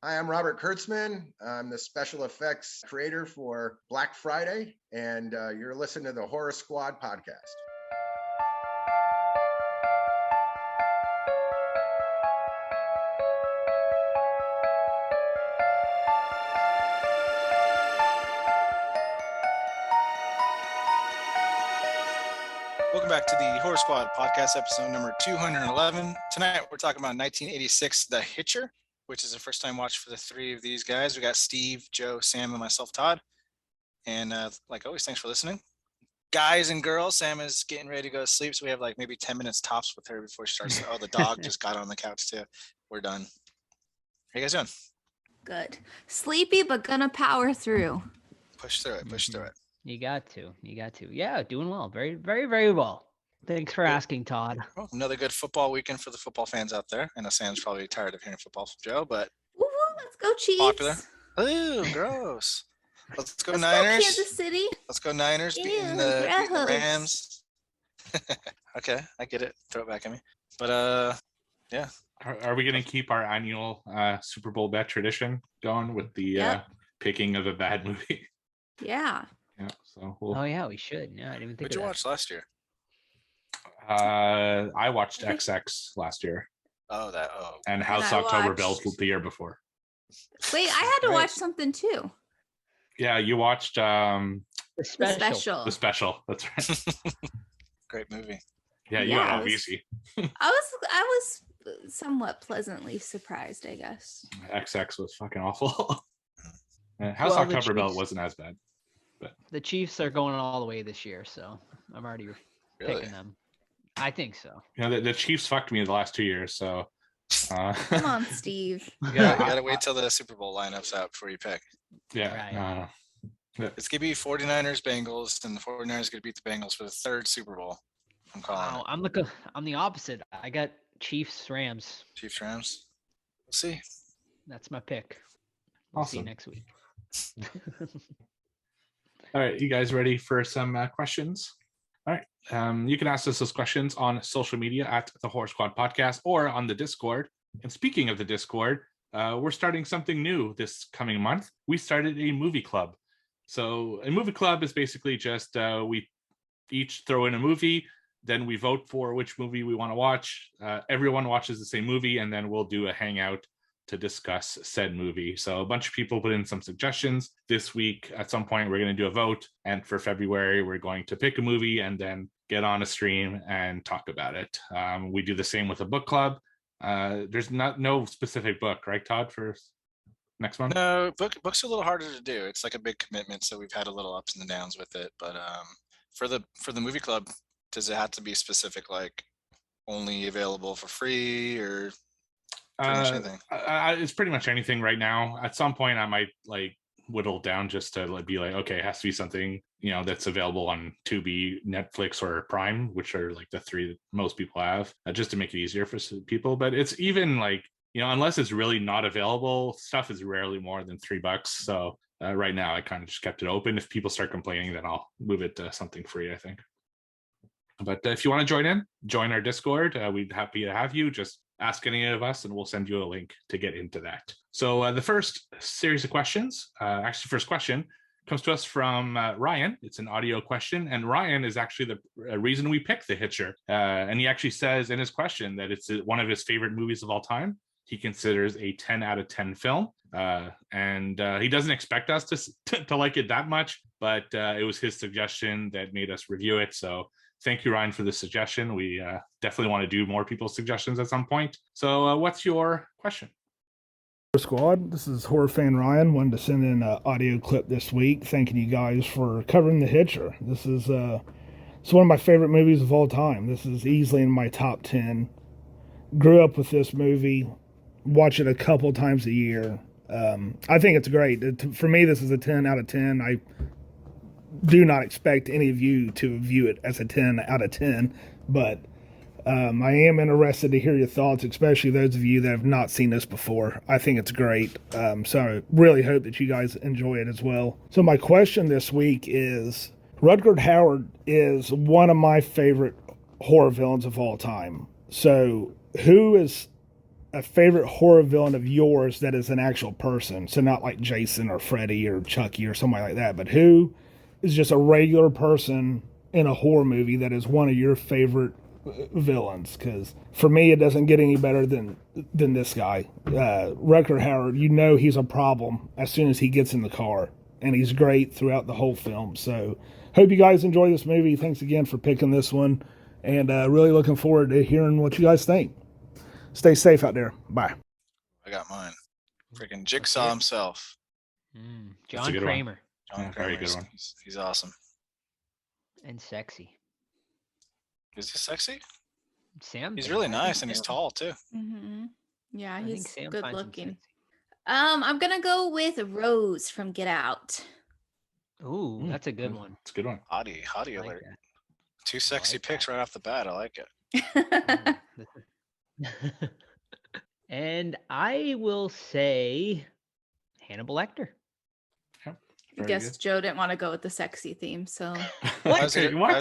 Hi, I'm Robert Kurtzman. I'm the special effects creator for Black Friday, and you're listening to the Horror Squad podcast. Welcome back to the Horror Squad podcast, episode number 211. Tonight we're talking about 1986, The Hitcher, which is a first-time watch for the three of these guys. We got Steve, Joe, Sam, and myself, Todd. And like always, thanks for listening. Guys and girls, Sam is getting ready to go to sleep, so we have like maybe 10 minutes tops with her before she starts. Oh, the dog just got on the couch too. We're done. How you guys doing? Good. Sleepy, but gonna power through. Push through it. Push through it. You got to. Yeah, doing well. Very, very, very well. Thanks for asking, Todd. Well, another good football weekend for the football fans out there. I know Sam's probably tired of hearing football from Joe, but Woo woo, let's go Chiefs. popular. Ooh, gross. Let's go Let's Niners. go Kansas City. Let's go Niners beating Ew, the gross. Rams. Okay, I get it. Throw it back at me. But yeah. Are we going to keep our annual Super Bowl bet tradition going with the Yep. picking of a bad movie? Yeah. Yeah. So we'll, Oh yeah, we should. Yeah, I didn't even think What'd of you that. watch last year? I watched I think- XX last year Oh, and House I October watched- Bells the year before. Wait, I had to Right. watch something too. Yeah, you watched The The special. special. the special. That's right. great movie. Yeah, you Yeah, got it off was- easy. I was somewhat pleasantly surprised, I guess. XX was fucking awful. House Well, the October Bell Chiefs- wasn't as bad. The Chiefs are going all the way this year, so I'm already Really? picking them. I think so. You know, the Chiefs fucked me the last 2 years, so. Come on, Steve. You gotta wait till the Super Bowl lineup's out before you pick. Yeah. Right. It's gonna be 49ers Bengals, and the 49ers gonna beat the Bengals for the third Super Bowl. I'm calling Wow, I'm the opposite. I got Chiefs Rams. it. Chiefs Rams. We'll see. That's my pick. We'll see you Awesome. next week. All right, you guys ready for some questions? All right, you can ask us those questions on social media at the Horror Squad Podcast or on the Discord. And speaking of the Discord, we're starting something new this coming month. We started a movie club. So a movie club is basically just we each throw in a movie, then we vote for which movie we want to watch. Everyone watches the same movie, and then we'll do a hangout to discuss said movie. So a bunch of people put in some suggestions. This week, at some point, we're going to do a vote. And for February, we're going to pick a movie and then get on a stream and talk about it. We do the same with a book club. There's no specific book, right, Todd, for next month? No, books are a little harder to do. It's like a big commitment, so we've had a little ups and downs with it. But for the movie club, does it have to be specific, like only available for free, or pretty much anything? It's pretty much anything right now. At some point, I might like whittle down just to be like, okay, it has to be something, you know, that's available on Tubi, Netflix, or Prime, which are like the three that most people have, just to make it easier for people. But it's even like, you know, unless it's really not available, stuff is rarely more than $3. So right now, I kind of just kept it open. If people start complaining, then I'll move it to something free, I think. But if you want to join our Discord. We'd be happy to have you. Just ask any of us and we'll send you a link to get into that. So the first series of questions, first question comes to us from Ryan. It's an audio question, and Ryan is actually the reason we picked The Hitcher. And he actually says in his question that it's one of his favorite movies of all time. He considers a 10 out of 10 film. And he doesn't expect us to like it that much, but it was his suggestion that made us review it. So thank you, Ryan, for the suggestion. We definitely want to do more people's suggestions at some point. So what's your question? Squad, this is Horror Fan Ryan. Wanted to send in an audio clip this week thanking you guys for covering The Hitcher. This is it's one of my favorite movies of all time. This is easily in my top 10. Grew up with this movie, watch it a couple times a year. I think it's great. For me, this is a 10 out of 10. I do not expect any of you to view it as a 10 out of 10, but I am interested to hear your thoughts, especially those of you that have not seen this before. I think it's great. So I really hope that you guys enjoy it as well. So my question this week is, Rutger Hauer is one of my favorite horror villains of all time. So who is a favorite horror villain of yours that is an actual person. So not like Jason or Freddy or Chucky or somebody like that, but who is just a regular person in a horror movie that is one of your favorite villains? Because for me, it doesn't get any better than this guy. Rutger Hauer, you know he's a problem as soon as he gets in the car, and he's great throughout the whole film. So hope you guys enjoy this movie. Thanks again for picking this one, and really looking forward to hearing what you guys think. Stay safe out there. Bye. I got mine. Freaking Jigsaw himself. John Kramer. John Kramer. Very good one. He's awesome. And sexy. Is he sexy? Sam. He's really nice and he's tall too. Mm-hmm. Yeah, I he's think Sam good finds him looking. sexy. I'm gonna go with Rose from Get Out. Ooh, that's a good one. It's a good one. Hottie I like alert. Two sexy like picks right off the bat. I like it. that. And I will say Hannibal Lecter. Yep. I Very guess good. Joe didn't want to go with the sexy theme, so I was gonna, What? I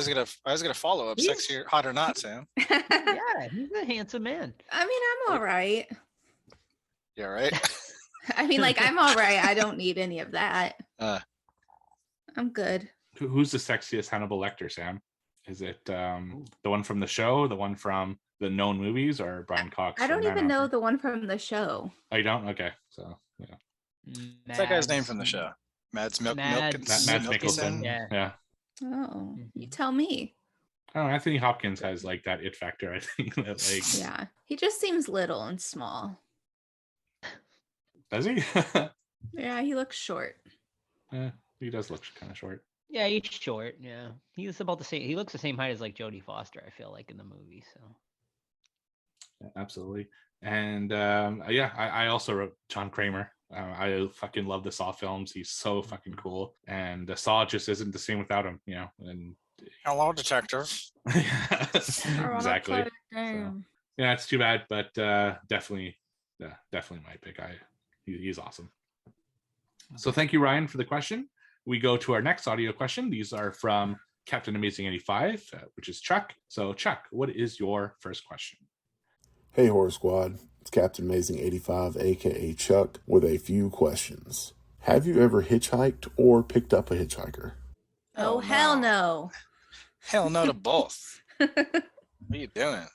was gonna follow up. He's- Sexy, hot or not, Sam? Yeah, he's a handsome man. I mean, I'm all right. Yeah, right. I mean, like, I'm all right. I don't need any of that. Uh. I'm good. Who's the sexiest Hannibal Lecter, Sam? Is it the one from the show, the one from the known movies, or Brian Cox? I don't from even know Manhunter? the one from the show. Oh, you don't? Okay, so yeah. What's that guy's name from the show? Mads Mads Mads Mikkelsen. Mikkelsen. Yeah. Yeah. Oh, you Mhm. tell me. Oh, Anthony Hopkins has like that it factor. I think that like Yeah, he just seems little and small. does he? Yeah, he looks short. Yeah, he does look kind of short. Yeah, he's short. Yeah, he's about the same. He looks the same height as like Jodie Foster. I feel like in the movie. So Yeah, absolutely. And yeah, I also wrote John Kramer. I fucking love the Saw films. He's so fucking cool, and the Saw just isn't the same without him. You know, and Hello, detective. exactly. So, yeah, it's too bad, but definitely my pick. He's awesome. So thank you, Ryan, for the question. We go to our next audio question. These are from Captain Amazing 85, which is Chuck. So Chuck, what is your first question? Hey Horror Squad, it's Captain Amazing 85, aka Chuck, with a few questions. Have you ever hitchhiked or picked up a hitchhiker? Oh, hell no. Hell no to both. What are you doing?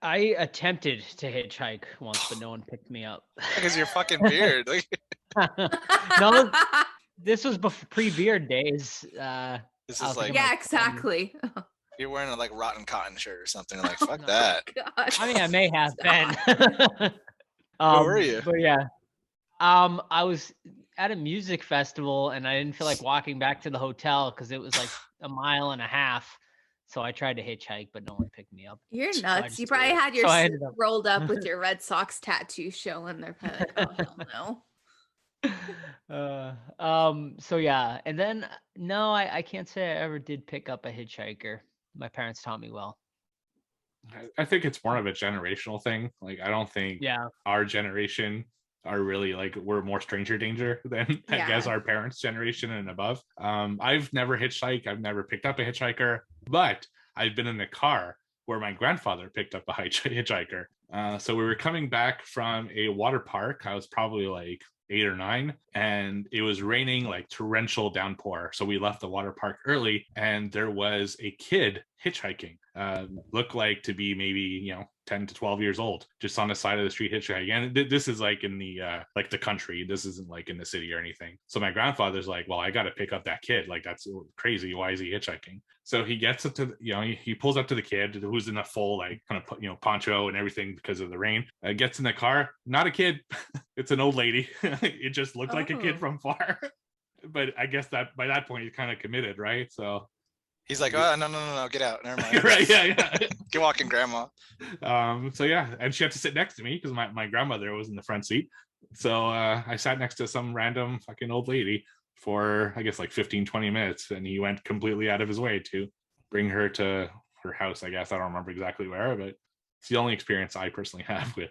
I attempted to hitchhike once, but no one picked me up. Because your fucking beard. No, this was pre-beard days. This I is was like thinking Yeah, like, exactly. you're wearing a like rotten cotton shirt or something. You're like, fuck No. that. God. I mean, I may have been. Where were you? But yeah, I was at a music festival, and I didn't feel like walking back to the hotel because it was like a mile and a half. So I tried to hitchhike, but no one picked me up. You're So I nuts. You just- probably had your so I sleeve ended up- rolled up with your Red Sox tattoo showing. They're probably like, oh, hell no. So yeah, and then no, I can't say I ever did pick up a hitchhiker. My parents taught me well. I think it's more of a generational thing. Like I don't think Yeah, our generation are really like we're more stranger danger than I guess Yeah. our parents' generation and above. I've never hitchhiked. I've never picked up a hitchhiker, but I've been in a car where my grandfather picked up a hitchhiker. So we were coming back from a water park. I was probably like 8 or 9, and it was raining like torrential downpour. So we left the water park early, and there was a kid hitchhiking. Looked like to be maybe 10 to 12 years old, just on the side of the street hitchhiking. And this is like in the like the country. This isn't like in the city or anything. So my grandfather's like, well, I got to pick up that kid. Like that's crazy. Why is he hitchhiking? So he gets up to he pulls up to the kid who's in a full like kind of poncho and everything because of the rain. Gets in the car. Not a kid. It's an old lady. It just looked like a kid Oh. from far. But I guess that by that point he's kind of committed, right? So He's like, oh, no, get out. Never mind. right, yeah. Get walking, grandma. So yeah, and she had to sit next to me because my grandmother was in the front seat. So I sat next to some random fucking old lady for I guess like 15-20 minutes, and he went completely out of his way to bring her to her house. I guess I don't remember exactly where, but it's the only experience I personally have with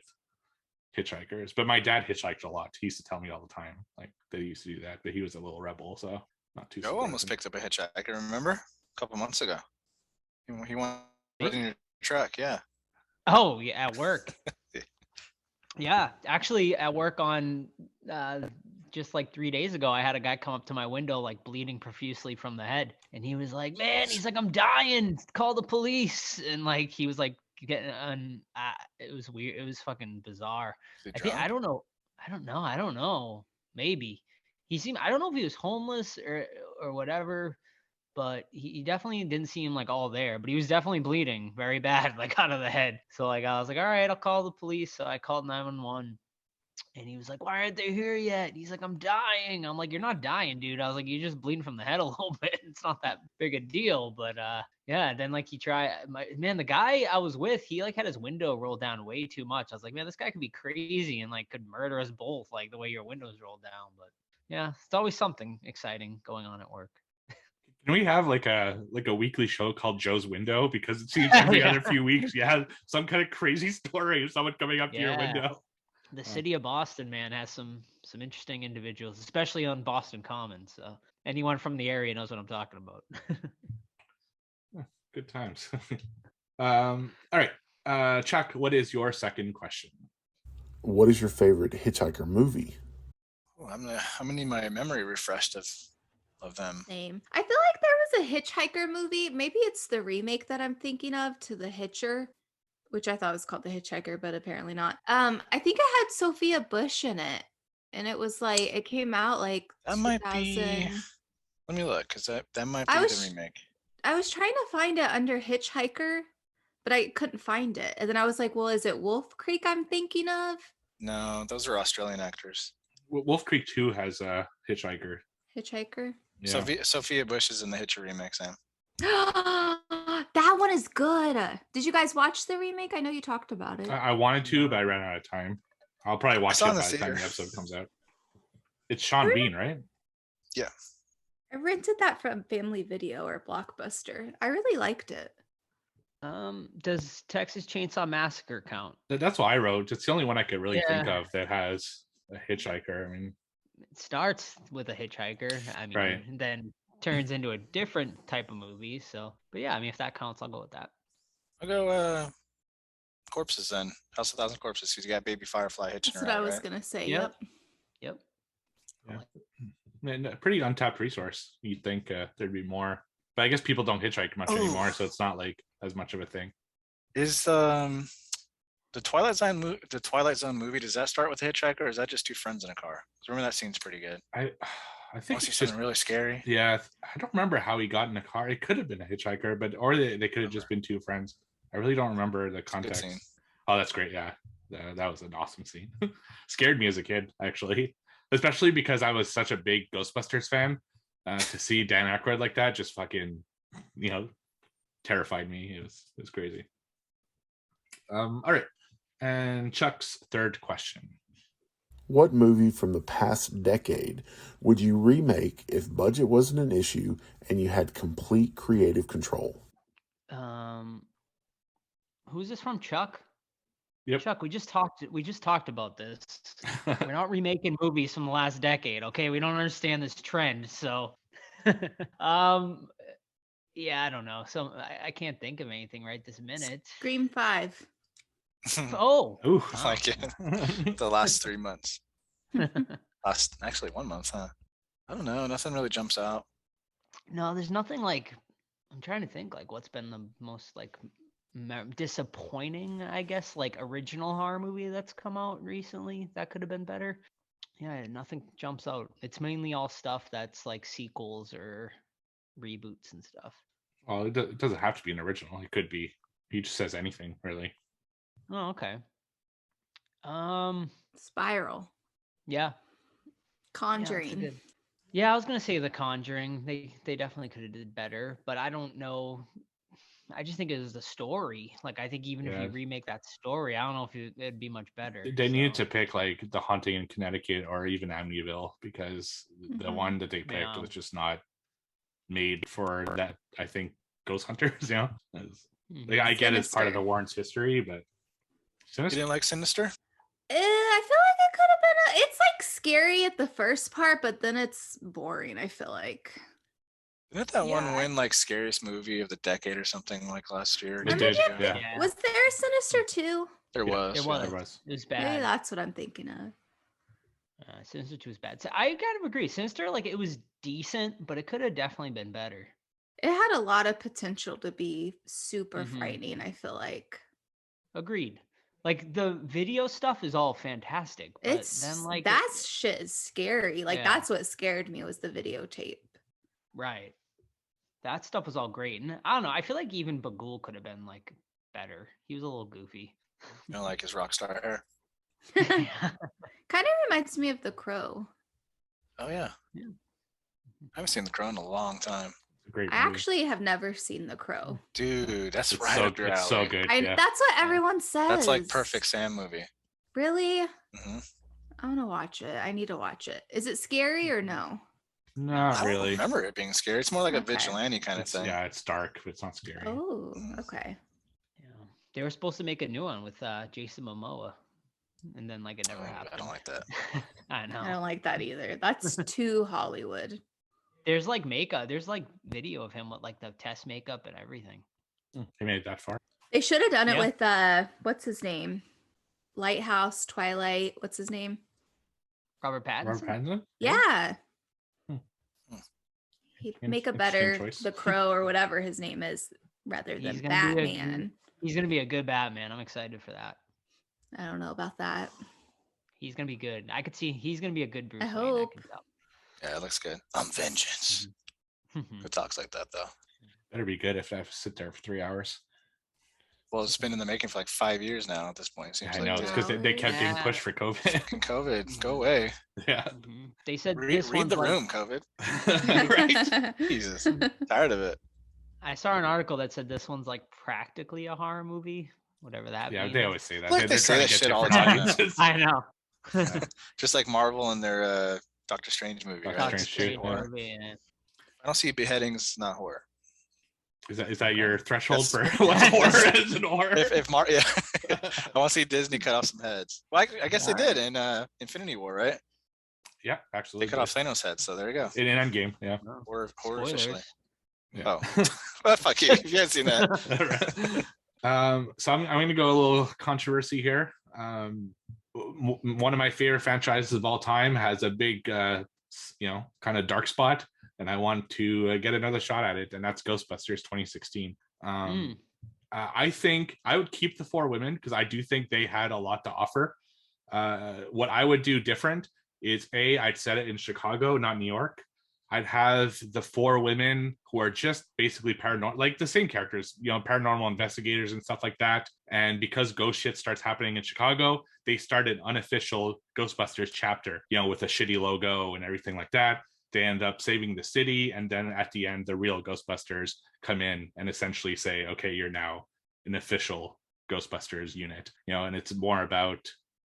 hitchhikers. But my dad hitchhiked a lot. He used to tell me all the time like that he used to do that, but he was a little rebel, so not too Joe almost surprising. picked up a hitchhiker, remember? A couple months ago. He went in your truck, yeah. Oh yeah, at work. Yeah, actually, at work on just like 3 days ago, I had a guy come up to my window like bleeding profusely from the head, and he was like, "Man, he's like, I'm dying. Call the police!" And like he was like getting on. It was weird. It was fucking bizarre. Is he I think I drunk? don't know. I don't know. Maybe he seemed. I don't know if he was homeless or whatever, but he definitely didn't seem like all there, but he was definitely bleeding very bad, like out of the head. So like I was like, all right, I'll call the police. So I called 911, and he was like, why aren't they here yet? He's like, I'm dying. I'm like, you're not dying, dude. I was like, you're just bleeding from the head a little bit. It's not that big a deal. But yeah, then like the guy I was with, he like had his window rolled down way too much. I was like, man, this guy could be crazy and like could murder us both, like the way your window's rolled down. But yeah, it's always something exciting going on at work. Can we have like a weekly show called Joe's Window? Because it seems every other few weeks you have some kind of crazy story of someone coming up to your window. The city of Boston, man, has some interesting individuals, especially on Boston Common. So anyone from the area knows what I'm talking about. Good times. All right. Chuck, what is your second question? What is your favorite Hitchhiker movie? Oh, I'm gonna need my memory refreshed of them. Same. I feel like there was a Hitchhiker movie. Maybe it's the remake that I'm thinking of to the Hitcher, which I thought was called the Hitchhiker, but apparently not. I think it had Sophia Bush in it, and it was like it came out like That might 2000. be. Let me look, because that might be the remake. I was trying to find it under Hitchhiker, but I couldn't find it. And then I was like, well, is it Wolf Creek I'm thinking of? No, those are Australian actors. Wolf Creek 2 has a Hitchhiker. Hitchhiker? Yeah. Sophia Bush is in the Hitcher remake, Sam. That one is good. Did you guys watch the remake? I know you talked about it. I wanted to, but I ran out of time. I'll probably watch it by the time the episode comes out. It's Sean Bean, right? Yeah. I rented that from Family Video or Blockbuster. I really liked it. Does Texas Chainsaw Massacre count? That's what I wrote. It's the only one I could really think of that has a hitchhiker. I mean, it starts with a hitchhiker. I mean, right. Then turns into a different type of movie. So, but yeah, I mean, if that counts, I'll go with that. I'll go Corpses then. House of 1,000 Corpses. He's got Baby Firefly hitching That's around. what I was gonna say. Yep. Yeah. And a pretty untapped resource. You'd think there'd be more, but I guess people don't hitchhike much anymore, so it's not like as much of a thing. Is the Twilight Zone movie? Does that start with a hitchhiker, or is that just two friends in a car? Remember that scene's pretty good. I think it's something really scary. Yeah, I don't remember how he got in a car. It could have been a hitchhiker, but or they could have just been two friends. I really don't remember the context. Oh, that's great. Yeah, that was an awesome scene. Scared me as a kid, actually, especially because I was such a big Ghostbusters fan. To see Dan Aykroyd like that just fucking, terrified me. It was crazy. All right, and Chuck's third question. What movie from the past decade would you remake if budget wasn't an issue and you had complete creative control? Who's this from, Chuck? Yep. Chuck, we just talked about this. We're not remaking movies from the last decade, okay? We don't understand this trend, so yeah, I don't know. So I can't think of anything right this minute. Scream 5. Oh, I like it. The last 3 months. Actually 1 month, huh? I don't know. Nothing really jumps out. No, there's nothing like. I'm trying to think like what's been the most like disappointing, I guess, like original horror movie that's come out recently that could have been better. Yeah, nothing jumps out. It's mainly all stuff that's like sequels or reboots and stuff. Well, it doesn't have to be an original. It could be. He just says anything, really. Oh, okay. Spiral. Yeah. Conjuring. Yeah, I was gonna say The Conjuring. They definitely could have did better, but I don't know. I just think it was the story. Like, I think even if you remake that story, I don't know if it'd be much better. They needed to pick like The Haunting in Connecticut or even Amityville, because the one that they picked was just not made for that. I think Ghost Hunters, like, I get it's part of the Warrens' history, but Sinister? You didn't like Sinister? I feel like it could have been it's like scary at the first part, but then it's boring, I feel like. Didn't that one win like scariest movie of the decade or something like last year? It did, yeah. Was there a Sinister 2? There Yeah, was. It yeah. was. There was. It was Maybe bad. that's what I'm thinking of. Sinister 2 was bad. So I kind of agree. Sinister, like, it was decent, but it could have definitely been better. It had a lot of potential to be super Mhm. frightening, I feel like. Agreed. Like, the video stuff is all fantastic, but It's then, like, that shit is scary. Like Yeah. that's what scared me was the videotape. right. That stuff was all great. And I don't know. I feel like even Bagul could have been, like, better. He was a little goofy. You know, like his rock star hair. Kind of reminds me of The Crow. Oh yeah. Yeah. I haven't seen The Crow in a long time. It's a great I movie. actually have never seen The Crow. Dude, that's It's right so up your it's so alley. good. That's what everyone says. That's like perfect Sam movie. Really? hmm I want to watch it. I need to watch it. Is it scary or no? Not I don't really. remember it being scary. It's more like a Okay. vigilante kind of thing. Yeah, it's dark, but it's not scary. Oh, okay. Yeah. They were supposed to make a new one with Jason Momoa. And then, like, it never happened. I don't like that. I know. I don't like that either. That's too Hollywood. There's, like, makeup. There's, like, video of him with, like, the test makeup and everything. They made it that far. They should have done it Yeah. with what's his name? Lighthouse, Twilight, what's his name? Robert Pattinson? Robert Pattinson? Yeah. Hmm. He'd In- make a interesting better choice. The Crow or whatever his name is rather than He's gonna be a- Batman. He's going to be a good Batman. I'm excited for that. I don't know about that. He's going to be good. I could see he's going to be a good Bruce I Wayne. hope. can tell. Yeah, it looks good. I'm vengeance. Mhm. Who talks like that though? Better be good if I have to sit there for 3 hours. Well, it's been in the making for like 5 years now at this point. It seems I like know, it's because they kept getting Yeah. pushed for COVID. fucking COVID. Go away. yeah. Mhm. They said Read this one's the like- room, COVID. right. Jesus. Tired of it. I saw an article that said this one's like practically a horror movie, whatever that Yeah, means. they always say that. Like they They're say trying that to get shit all the different time, yeah. audiences. I know. Just like Marvel and their Doctor Strange movie. Doctor Right? Doctor Strange It's Strange too, yeah. horror. movie, yeah. I don't see beheadings, not horror. Is that your threshold for That's- what's horror is an horror? Yeah, I want to see Disney cut off some heads. Well, I guess they did in Infinity War, right? Yeah, They absolutely. cut off Thanos' head, so there you go. in Endgame. Yeah. Horror officially. Spoilers. Oh, well, fuck you. If you haven't seen that, So I'm going to go a little controversy here. One of my favorite franchises of all time has a big, kind of dark spot, and I want to get another shot at it, and that's Ghostbusters 2016. I think I would keep the four women because I do think they had a lot to offer. What I would do different is I'd set it in Chicago, not New York. I'd have the four women who are just basically paranormal, like the same characters, paranormal investigators and stuff like that. And because ghost shit starts happening in Chicago, they start an unofficial Ghostbusters chapter, with a shitty logo and everything like that. They end up saving the city. And then at the end, the real Ghostbusters come in and essentially say, okay, you're now an official Ghostbusters unit, and it's more about,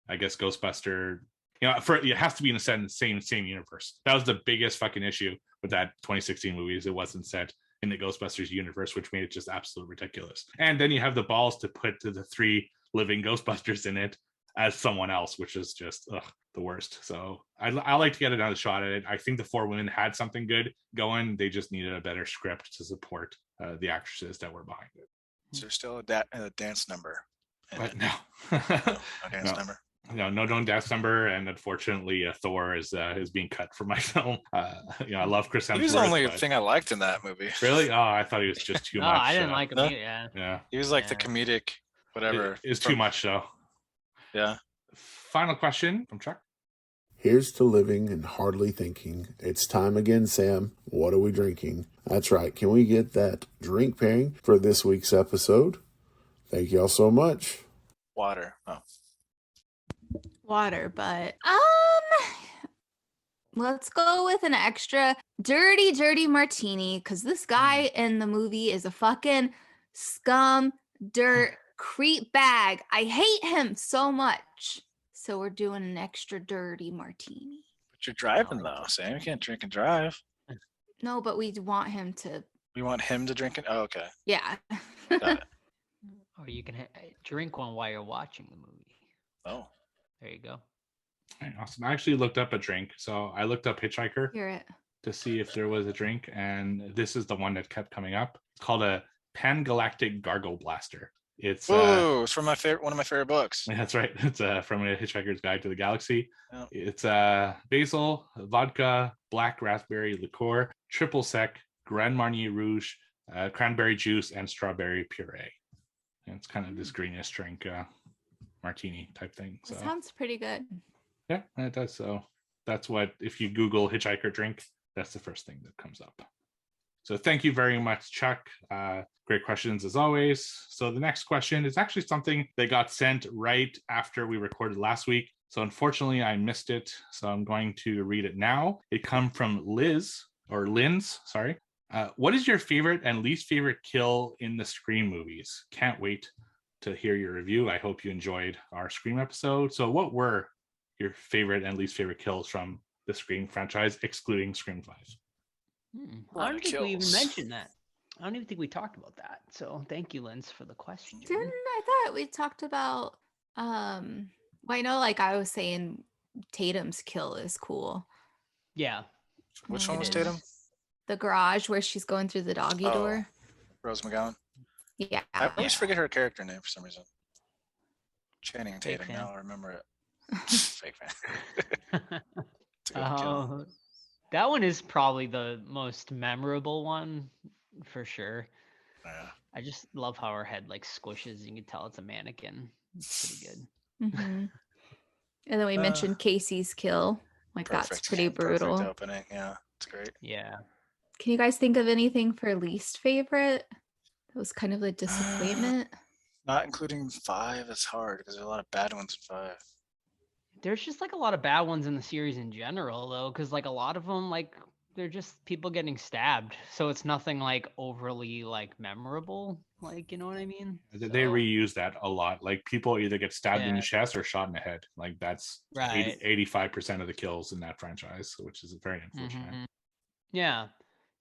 I guess, Ghostbuster. It has to be in the same universe. That was the biggest fucking issue with that 2016 movie, is it wasn't set in the Ghostbusters universe, which made it just absolutely ridiculous. And then you have the balls to put the three living Ghostbusters in it as someone else, which is just the worst. So I like to get another shot at it. I think the four women had something good going. They just needed a better script to support the actresses that were behind it. is there still a dance number? in But it? no, No dance number. No dance number, and unfortunately, Thor is being cut from my film. I love Chris Hemsworth. He was the only but- thing I liked in that movie. Really? Oh, I thought he was just too No, much. I didn't like him no? either. Yeah. Yeah, He was like the Yeah. comedic, whatever. it's too much though. Yeah. Final question from Chuck. Here's to living and hardly thinking. It's time again, Sam. What are we drinking? That's right. Can we get that drink pairing for this week's episode? Thank y'all so much. Water. Oh. Water, but let's go with an extra dirty martini because this guy in the movie is a fucking scum, dirt, creep bag. I hate him so much. So we're doing an extra dirty martini. But you're driving though, Sam. You can't drink and drive. No, but we want him to, We want him to drink it. Oh, okay. yeah. Got it. Or you can drink one while you're watching the movie. Oh. There you go. All right, awesome. I actually looked up a drink, so I looked up Hitchhiker Hear it. to see if there was a drink, and this is the one that kept coming up. It's called a Pan-Galactic Gargle Blaster. It's it's from one of my favorite books. that's right. It's from a Hitchhiker's Guide to the Galaxy. Yeah. It's basil, vodka, black raspberry liqueur, triple sec, Grand Marnier Rouge, cranberry juice, and strawberry puree. And it's kind of this greenish drink, martini type thing. So That sounds pretty good. yeah, it does. So that's what, if you Google Hitchhiker drink, that's the first thing that comes up. So thank you very much, Chuck. Great questions as always. So the next question is actually something that got sent right after we recorded last week. So unfortunately, I missed it. So I'm going to read it now. It comes from Lynn's, sorry. What is your favorite and least favorite kill in the Scream movies? Can't wait to hear your review. I hope you enjoyed our Scream episode. So what were your favorite and least favorite kills from the Scream franchise, excluding Scream 5? I don't think we even mentioned that. I don't even think we talked about that. So thank you, Linz, for the question. I thought we talked about well, I know like I was saying Tatum's kill is cool. Yeah. Which one was Tatum? The garage where she's going through the doggy door. Rose McGowan. Yeah. I always forget her character name for some reason. Channing Fake Tatum. fan. Now I remember it. Fake fan. It's a good kill. That one is probably the most memorable one for sure. Yeah. I just love how her head like squishes. You can tell it's a mannequin. It's pretty good. And then we mentioned Casey's kill. Like that's pretty brutal. Perfect opening. Yeah, it's great. Yeah. Can you guys think of anything for least favorite? That was kind of a disappointment. Not including 5, it's hard because there's a lot of bad ones in 5. There's just like a lot of bad ones in the series in general, though, because like a lot of them, like they're just people getting stabbed, so it's nothing like overly like memorable. Like, you know what I mean? They reuse that a lot. Like people either get stabbed in the chest or shot in the head. Like that's right. 85% of the kills in that franchise, which is very unfortunate. Mm-hmm. Yeah.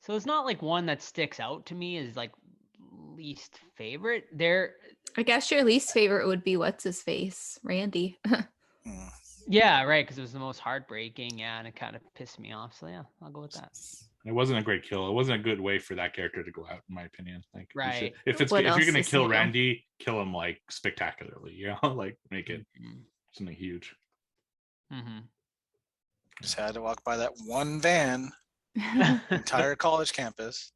So it's not like one that sticks out to me as like least favorite. I guess your least favorite would be what's his face, Randy. Yeah, right, because it was the most heartbreaking, and it kind of pissed me off. So yeah, I'll go with that. It wasn't a great kill. It wasn't a good way for that character to go out, in my opinion. Like, right. If you're gonna kill Randy, kill him like spectacularly. You know, like make it something huge. Mm-hmm. Just had to walk by that one van, entire college campus.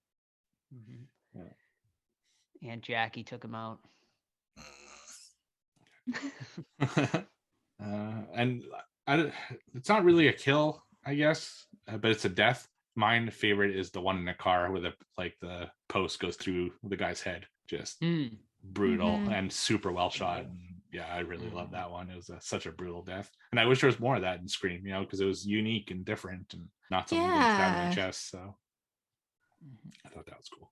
Mm-hmm. Yeah. And Jackie took him out. And it's not really a kill, I guess, but it's a death. My favorite is the one in the car where the post goes through the guy's head. Just brutal and super well shot. And yeah, I really love that one. It was such a brutal death, and I wish there was more of that in Scream, you know, because it was unique and different and not something getting stabbed in the chest. So I thought that was cool.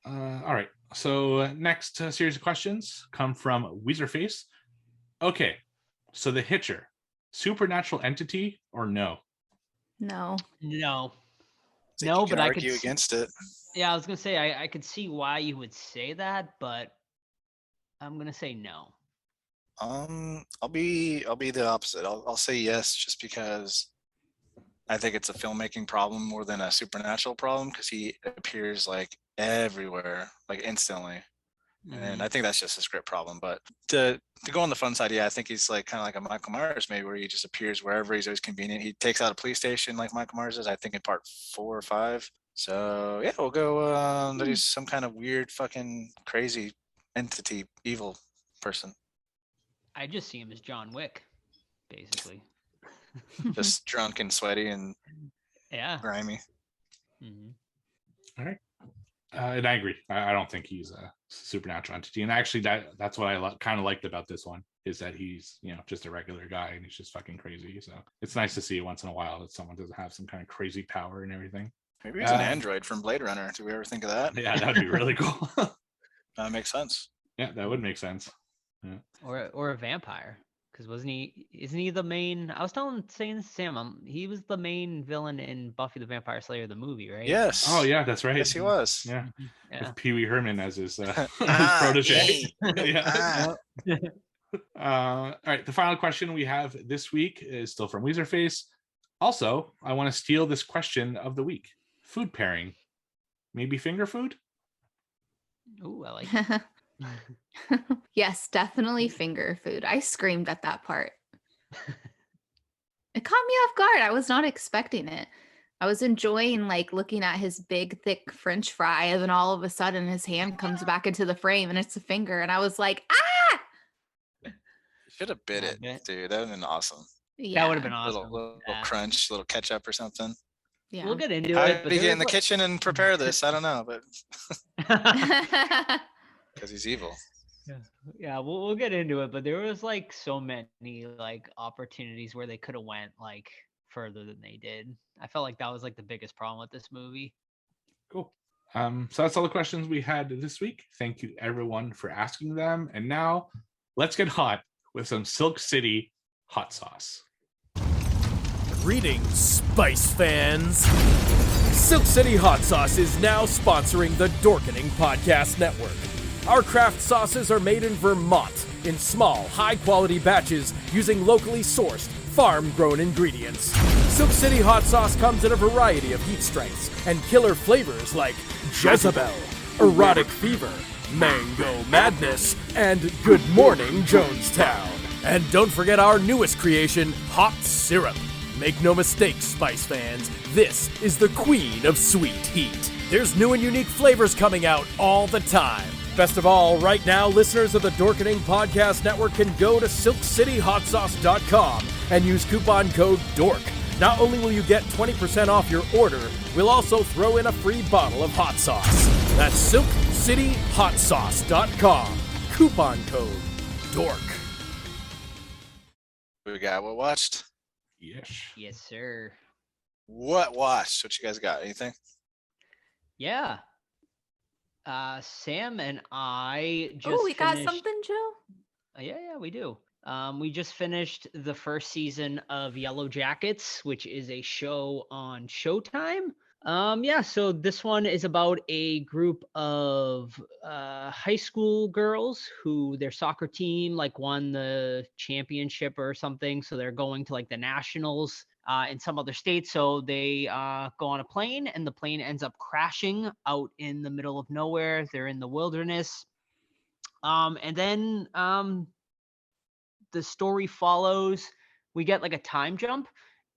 All right, so next series of questions come from Weezerface. Okay, so the Hitcher, supernatural entity or no? No, but I could argue against it. Yeah, I was gonna say I could see why you would say that, but I'm gonna say no. I'll be the opposite. I'll say yes, just because I think it's a filmmaking problem more than a supernatural problem, because he appears like everywhere, like instantly. And I think that's just a script problem. But to go on the fun side, yeah, I think he's like kind of like a Michael Myers, maybe, where he just appears wherever he's always convenient. He takes out a police station like Michael Myers does, I think in part 4 or 5. So yeah, we'll go that he's some kind of weird fucking crazy entity, evil person. I just see him as John Wick, basically. Just drunk and sweaty and grimy. All right. And I agree. I don't think he's a supernatural entity. And actually, that's what I kind of liked about this one, is that he's, you know, just a regular guy and he's just fucking crazy. So it's nice to see once in a while that someone doesn't have some kind of crazy power and everything. Maybe he's an android from Blade Runner. Did we ever think of that? Yeah, that'd be really cool. That makes sense. Yeah, that would make sense. Yeah. Or a vampire. Because isn't he the main? I was saying to Sam, he was the main villain in Buffy the Vampire Slayer, the movie, right? Yes. Oh yeah, that's right. Yes, he was. Yeah. Yeah. With Pee Wee Herman as his protege. Yeah. All right. The final question we have this week is still from Weezerface. Also, I want to steal this question of the week. Food pairing. Maybe finger food? Ooh, I like it. Yes, definitely finger food. I screamed at that part. It caught me off guard. I was not expecting it. I was enjoying like looking at his big, thick French fry, and then all of a sudden his hand comes back into the frame and it's a finger. And I was like, ah! You should have bit Yeah, it, but- dude. That would have been awesome. That would have been Little, awesome. little Yeah. crunch, little ketchup or something. Yeah. We'll get into I'd it. But be there in the was, kitchen and prepare this. I don't know, but Yeah. because he's evil. yeah, we'll get into it. But there was like so many like opportunities where they could have went like further than they did. I felt like that was like the biggest problem with this movie. Cool. So that's all the questions we had this week. Thank you everyone for asking them. And now let's get hot with some Silk City hot sauce. Greetings, Spice fans. Silk City Hot Sauce is now sponsoring the Dorkening Podcast Network. Our craft sauces are made in Vermont in small, high-quality batches using locally sourced, farm-grown ingredients. Silk City Hot Sauce comes in a variety of heat strengths and killer flavors like Jezebel, Erotic Fever, Mango Madness, and Good Morning Jonestown. And don't forget our newest creation, Hot Syrup. Make no mistake, Spice fans, this is the queen of sweet heat. There's new and unique flavors coming out all the time. Best of all, right now, listeners of the Dorkening Podcast Network can go to silkcityhotsauce.com and use coupon code DORK. Not only will you get 20% off your order, we'll also throw in a free bottle of hot sauce. That's silkcityhotsauce.com. Coupon code DORK. We got what watched? Yes. Yes, sir. What watched? What you guys got? Anything? Yeah. Sam and I just Oh, we got finished- something, Joe? Yeah, we do. We just finished the first season of Yellow Jackets, which is a show on Showtime. So this one is about a group of high school girls who their soccer team like won the championship or something. So they're going to like the nationals in some other state. So they go on a plane and the plane ends up crashing out in the middle of nowhere. They're in the wilderness. And then the story follows. We get like a time jump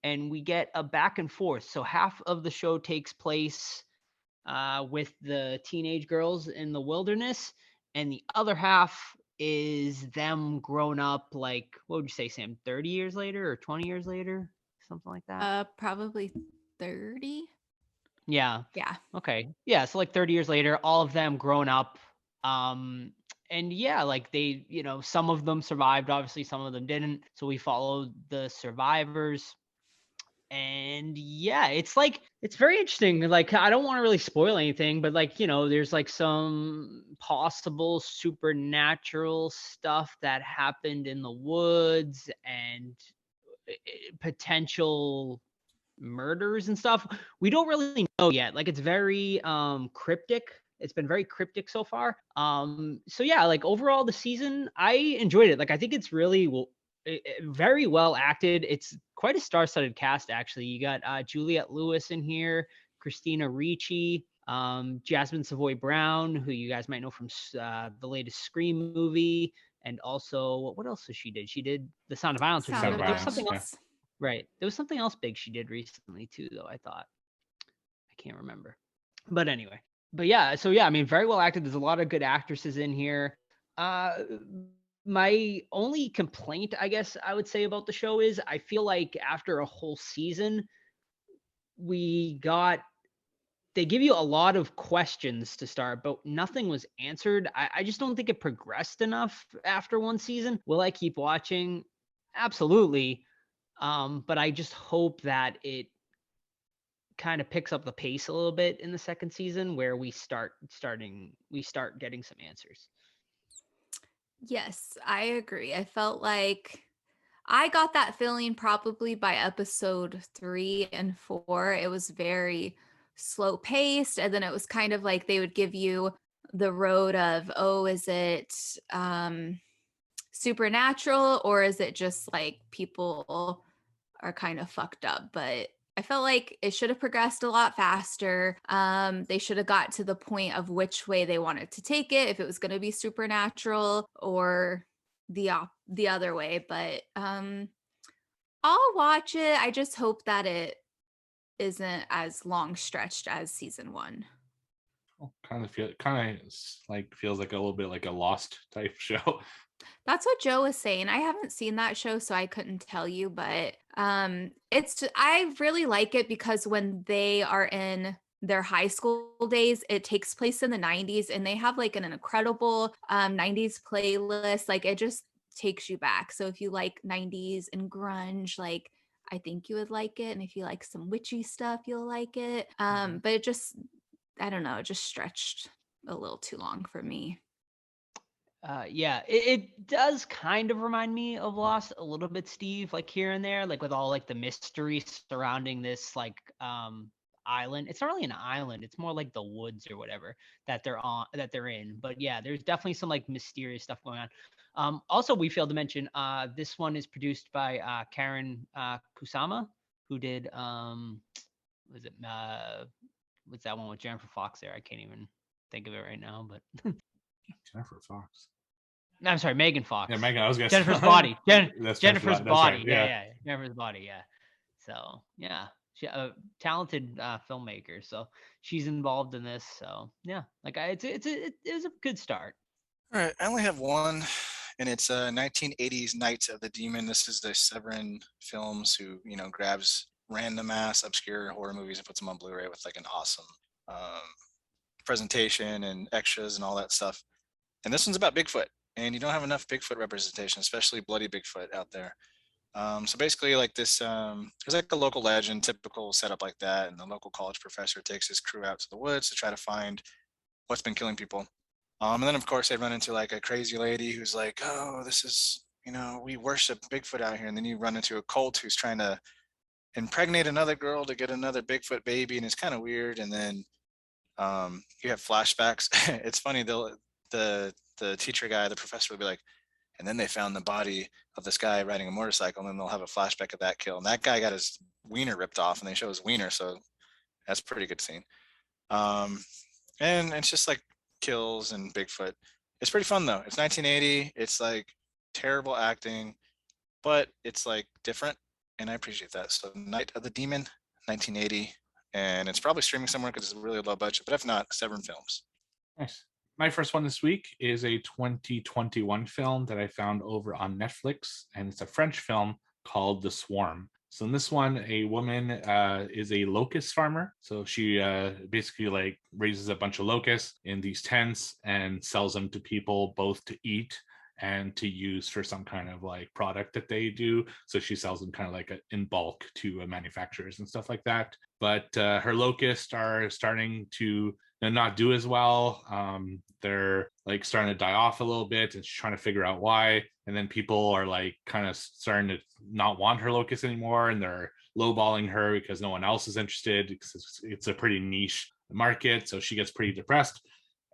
and we get a back and forth. So half of the show takes place with the teenage girls in the wilderness, and the other half is them grown up, like, what would you say, Sam, 30 years later or 20 years later? Something like that? Probably 30. Yeah. Yeah. Okay. Yeah. So like 30 years later, all of them grown up. And yeah, like they, some of them survived, obviously some of them didn't. So we followed the survivors. And yeah, it's very interesting. Like, I don't want to really spoil anything, but like, there's like some possible supernatural stuff that happened in the woods and potential murders and stuff. We don't really know yet. Like, it's very cryptic. It's been very cryptic so far. So yeah, like overall the season, I enjoyed it. Like, I think it's really very well acted. It's quite a star-studded cast, actually. You got Juliette Lewis in here, Christina Ricci, Jasmine Savoy Brown, who you guys might know from the latest Scream movie, and also what else did she did? She did The Sound of Violence. Sound of There was Violence, something yeah. else, right? There was something else big she did recently too, though. I thought, I can't remember, but anyway. But yeah, so yeah, I mean, very well acted. There's a lot of good actresses in here. My only complaint, I guess I would say about the show is I feel like after a whole season, they give you a lot of questions to start, but nothing was answered. I just don't think it progressed enough after one season. Will I keep watching? Absolutely. But I just hope that it kind of picks up the pace a little bit in the second season where we start getting some answers. Yes, I agree. I felt like I got that feeling probably by episode 3 and 4. It was very slow paced. And then it was kind of like they would give you the road of, oh, is it supernatural or is it just like people are kind of fucked up? But I felt like it should have progressed a lot faster. They should have got to the point of which way they wanted to take it, if it was going to be supernatural or the other way. But I'll watch it. I just hope that it isn't as long stretched as season 1. Kind of feels like a little bit like a Lost type show. That's what Joe was saying. I haven't seen that show, so I couldn't tell you, but I really like it because when they are in their high school days, it takes place in the 90s, and they have like an incredible 90s playlist. Like it just takes you back. So if you like 90s and grunge, like I think you would like it. And if you like some witchy stuff, you'll like it. But it just, I don't know, it just stretched a little too long for me. Yeah, it does kind of remind me of Lost a little bit, Steve, like here and there, like with all like the mystery surrounding this like island. It's not really an island, it's more like the woods or whatever that they're in. But yeah, there's definitely some like mysterious stuff going on. Also, we failed to mention this one is produced by Karen Kusama, who did was it what's that one with Jennifer Fox there? I can't even think of it right now, but Jennifer Fox. No, I'm sorry, Megan Fox. Yeah, Megan. I was gonna Jennifer's say body. That's Jennifer's That's body. right, Yeah, Jennifer's body. Yeah. So yeah, she a talented filmmaker. So she's involved in this. So yeah, like it was a good start. All right, I only have one, and it's 1980s Night of the Demon. This is the Severin Films who grabs random ass obscure horror movies and puts them on Blu-ray with like an awesome presentation and extras and all that stuff. And this one's about Bigfoot, and you don't have enough Bigfoot representation, especially bloody Bigfoot out there. So basically, like this, there's like a local legend, typical setup like that, and the local college professor takes his crew out to the woods to try to find what's been killing people. And then of course they run into like a crazy lady who's like, oh, this is, we worship Bigfoot out here. And then you run into a cult who's trying to impregnate another girl to get another Bigfoot baby, and it's kind of weird. And then you have flashbacks. It's funny, the teacher guy, the professor will be like, and then they found the body of this guy riding a motorcycle, and then they'll have a flashback of that kill. And that guy got his wiener ripped off, and they show his wiener, so that's a pretty good scene. And it's just like kills and Bigfoot. It's pretty fun though. It's 1980. It's like terrible acting, but it's like different, and I appreciate that. So Night of the Demon, 1980, and it's probably streaming somewhere because it's a really low budget. But if not, Severin Films. Nice. My first one this week is a 2021 film that I found over on Netflix, and it's a French film called The Swarm. So in this one, a woman is a locust farmer. So she basically like raises a bunch of locusts in these tents and sells them to people both to eat and to use for some kind of like product that they do. So she sells them kind of like in bulk to manufacturers and stuff like that. But her locusts are starting to not do as well. They're like starting to die off a little bit, and she's trying to figure out why. And then people are like kind of starting to not want her locusts anymore, and they're lowballing her because no one else is interested, because it's a pretty niche market. So she gets pretty depressed,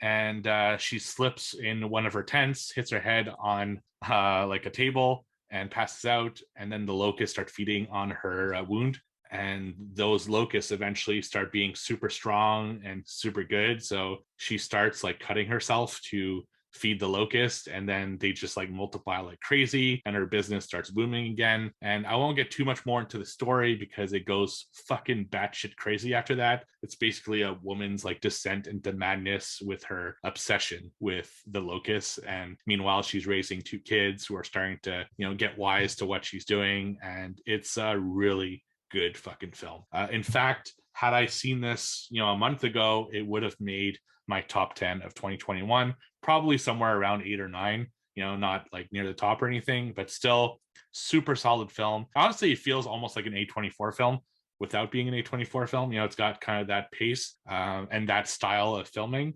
and she slips in one of her tents, hits her head on like a table, and passes out. And then the locusts start feeding on her wound. And those locusts eventually start being super strong and super good. So she starts like cutting herself to feed the locust, and then they just like multiply like crazy, and her business starts booming again. And I won't get too much more into the story because it goes fucking batshit crazy after that. It's basically a woman's like descent into madness with her obsession with the locusts. And meanwhile, she's raising 2 kids who are starting to, get wise to what she's doing. And it's a really good fucking film. In fact, had I seen this, a month ago, it would have made my top 10 of 2021, probably somewhere around 8 or 9, not like near the top or anything, but still super solid film. Honestly, it feels almost like an A24 film without being an A24 film. It's got kind of that pace and that style of filming,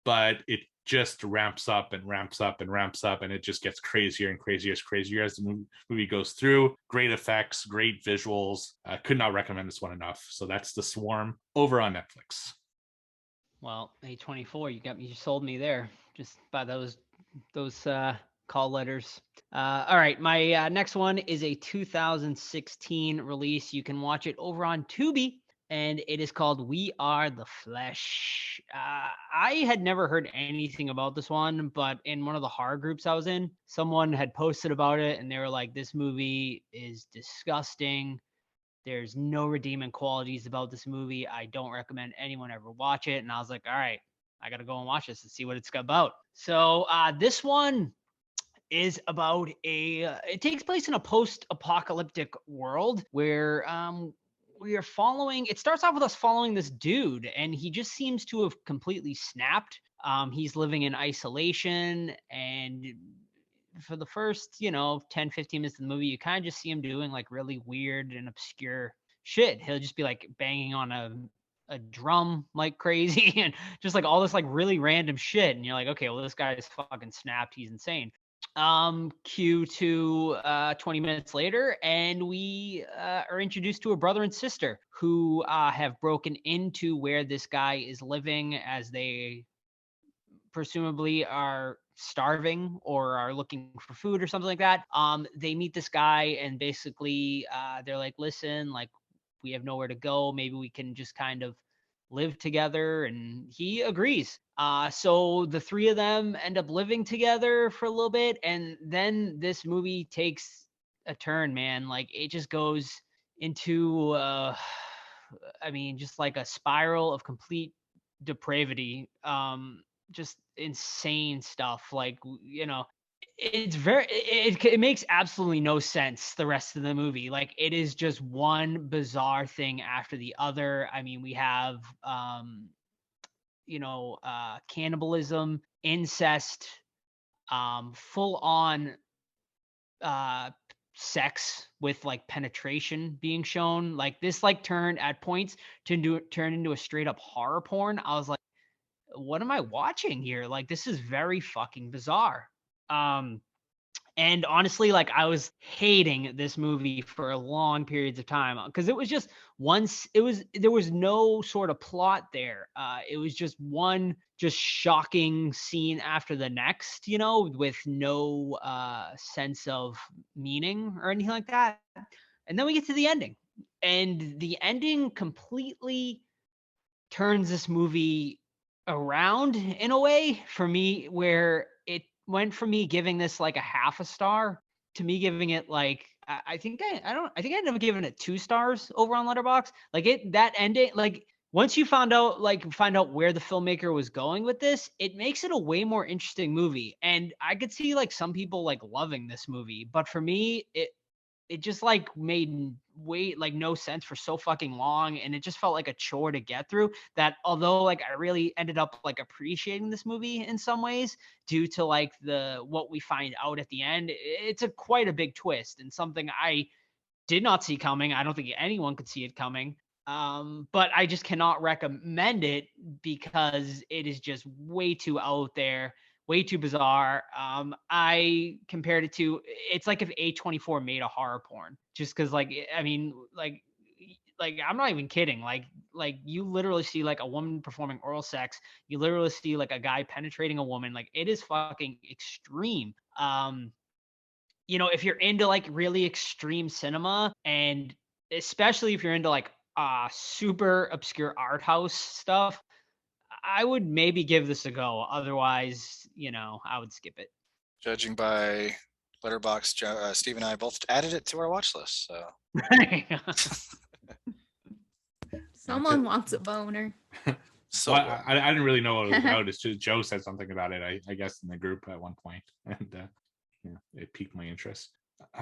but it just ramps up and ramps up and ramps up, and it just gets crazier and crazier as the movie goes through. Great effects, great visuals. Could not recommend this one enough. So that's The Swarm over on Netflix. Well, A24, you sold me there just by those call letters. All right, my next one is a 2016 release. You can watch it over on Tubi, and it is called We Are the Flesh. I had never heard anything about this one, but in one of the horror groups I was in, someone had posted about it, and they were like, this movie is disgusting. There's no redeeming qualities about this movie. I don't recommend anyone ever watch it. And I was like, all right, I got to go and watch this and see what it's about. So this one is about it takes place in a post-apocalyptic world where we are following, it starts off with us following this dude, and he just seems to have completely snapped. He's living in isolation, and for the first, 10, 15 minutes of the movie, you kind of just see him doing like really weird and obscure shit. He'll just be like banging on a drum like crazy and just like all this like really random shit. And you're like, okay, well, this guy is fucking snapped. He's insane. Cue to 20 minutes later, and we are introduced to a brother and sister who have broken into where this guy is living, as they presumably are starving or are looking for food or something like that. They meet this guy, and basically they're like, listen, like, we have nowhere to go. Maybe we can just kind of live together. And he agrees. So the three of them end up living together for a little bit. And then this movie takes a turn, man. Like, it just goes into, just like a spiral of complete depravity. Just insane stuff. Like, it makes absolutely no sense, the rest of the movie. Like, it is just one bizarre thing after the other. I mean, we have cannibalism, incest, full on sex with like penetration being shown. Like, this like turned at points to turn into a straight up horror porn. I was like, what am I watching here? Like, this is very fucking bizarre. And honestly, like, I was hating this movie for long periods of time because it was just there was no sort of plot there. It was just one just shocking scene after the next, with no sense of meaning or anything like that. And then we get to the ending, and the ending completely turns this movie around in a way for me, where it went from me giving this like a half a star to me giving it like I think I ended up giving it 2 stars over on Letterboxd. Like, that ending, like, once you find out where the filmmaker was going with this, it makes it a way more interesting movie. And I could see like some people like loving this movie, but for me, it just like made like no sense for so fucking long, and it just felt like a chore to get through. That although like I really ended up like appreciating this movie in some ways due to like what we find out at the end, it's quite a big twist and something I did not see coming. I don't think anyone could see it coming. But I just cannot recommend it because it is just way too out there, way too bizarre. I compared it to, it's like if A24 made a horror porn, just because like, I mean, like I'm not even kidding. Like you literally see like a woman performing oral sex. You literally see like a guy penetrating a woman. Like, it is fucking extreme. If you're into like really extreme cinema, and especially if you're into like super obscure art house stuff, I would maybe give this a go. Otherwise, I would skip it. Judging by Letterboxd, Steve and I both added it to our watch list. So Someone wants a boner. So I didn't really know what it was about. It's just Joe said something about it, I guess, in the group at one point, and it piqued my interest.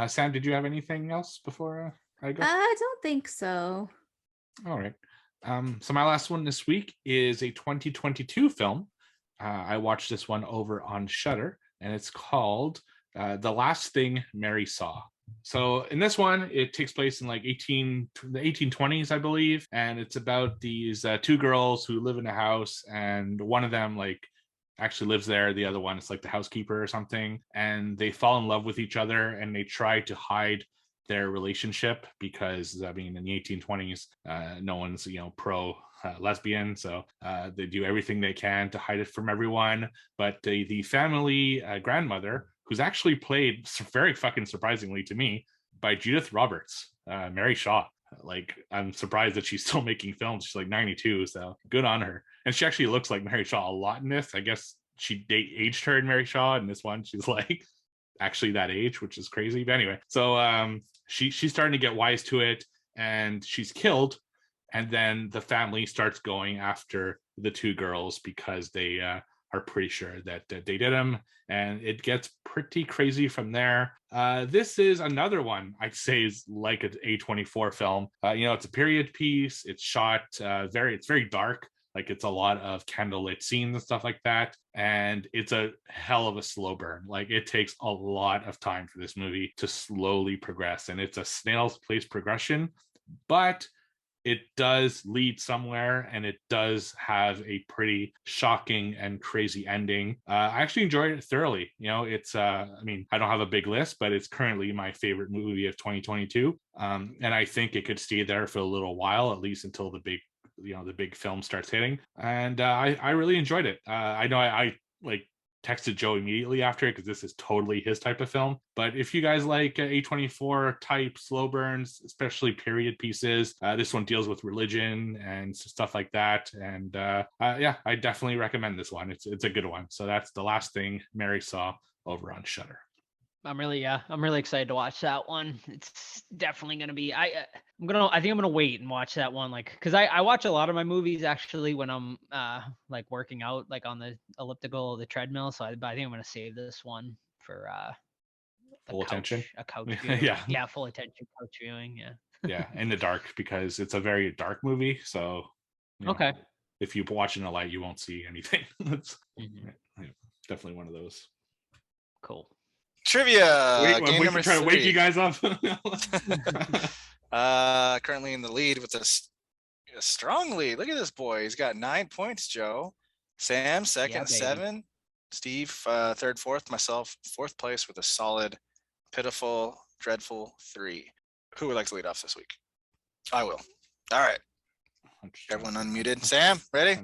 Sam, did you have anything else before I go? I don't think so. All right. So my last one this week is a 2022 film. I watched this one over on Shudder, and it's called The Last Thing Mary Saw. So in this one, it takes place in like the 1820s, I believe, and it's about these 2 girls who live in a house, and one of them like actually lives there. The other one is like the housekeeper or something, and they fall in love with each other, and they try to hide their relationship because, I mean, in the 1820s, no one's pro lesbian, so they do everything they can to hide it from everyone. But the family grandmother who's actually played very fucking surprisingly to me by Judith Roberts, Mary Shaw. Like, I'm surprised that she's still making films. She's like 92, so good on her. And she actually looks like Mary Shaw a lot in this. I guess she aged her in Mary Shaw. In this one, she's like actually that age, which is crazy. But anyway, so she's starting to get wise to it, and she's killed. And then the family starts going after the two girls because they are pretty sure that they did them, and it gets pretty crazy from there. This is another one I'd say is like an A24 film. It's a period piece. It's shot it's very dark. Like, it's a lot of candlelit scenes and stuff like that. And it's a hell of a slow burn. Like, it takes a lot of time for this movie to slowly progress. And it's a snail's pace progression, but it does lead somewhere, and it does have a pretty shocking and crazy ending. I actually enjoyed it thoroughly. It's, I don't have a big list, but it's currently my favorite movie of 2022. And I think it could stay there for a little while, at least until the big film starts hitting. And I really enjoyed it. I know I texted Joe immediately after it because this is totally his type of film. But if you guys like A24 type slow burns, especially period pieces, this one deals with religion and stuff like that. And I definitely recommend this one. It's a good one. So that's The Last Thing Mary Saw over on Shudder. I'm really excited to watch that one. It's definitely gonna be. I think I'm gonna wait and watch that one, because I watch a lot of my movies actually when I'm working out, like on the elliptical or the treadmill. So I think I'm gonna save this one for full attention. A couch viewing. Yeah, full attention couch viewing. Yeah, in the dark, because it's a very dark movie. So okay, if you watch in a light, you won't see anything. It's definitely one of those. Cool. Trivia. Game number 3. Trying to wake you guys up. Currently in the lead with a strong lead. Look at this boy. He's got 9 points, Joe. Sam, second, 7. Steve, third, fourth. Myself, fourth place with a solid, pitiful, dreadful 3. Who would like to lead off this week? I will. All right. Everyone unmuted. Sam, ready?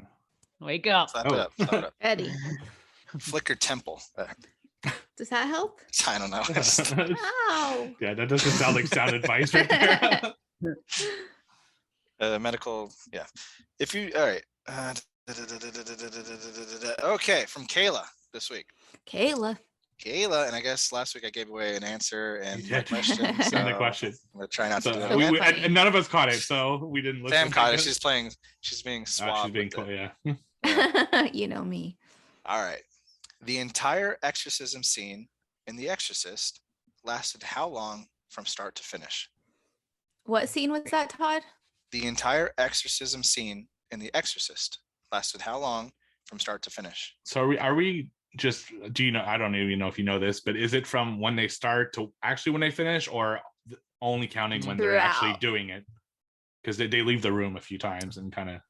Wake up. Slap it up. Slap it up. Ready. Flicker temple. Does that help? I don't know. Ow. Yeah, that doesn't sound like sound advice right there. Medical, yeah. All right. Okay, from Kayla this week. Kayla, and I guess last week I gave away an answer and my question. So And the question. I'm gonna try not to do that we, again. and none of us caught it, so we didn't listen. Sam caught it. She's being suave. She's being with cool, it. you know me. All right. The entire exorcism scene in The Exorcist lasted how long from start to finish? What scene was that, Todd? The entire exorcism scene in The Exorcist lasted how long from start to finish? So are we just, do you know, I don't even know if you know this, but is it from when they start to actually when they finish, or only counting when they're actually doing it? Because they leave the room a few times and kind of.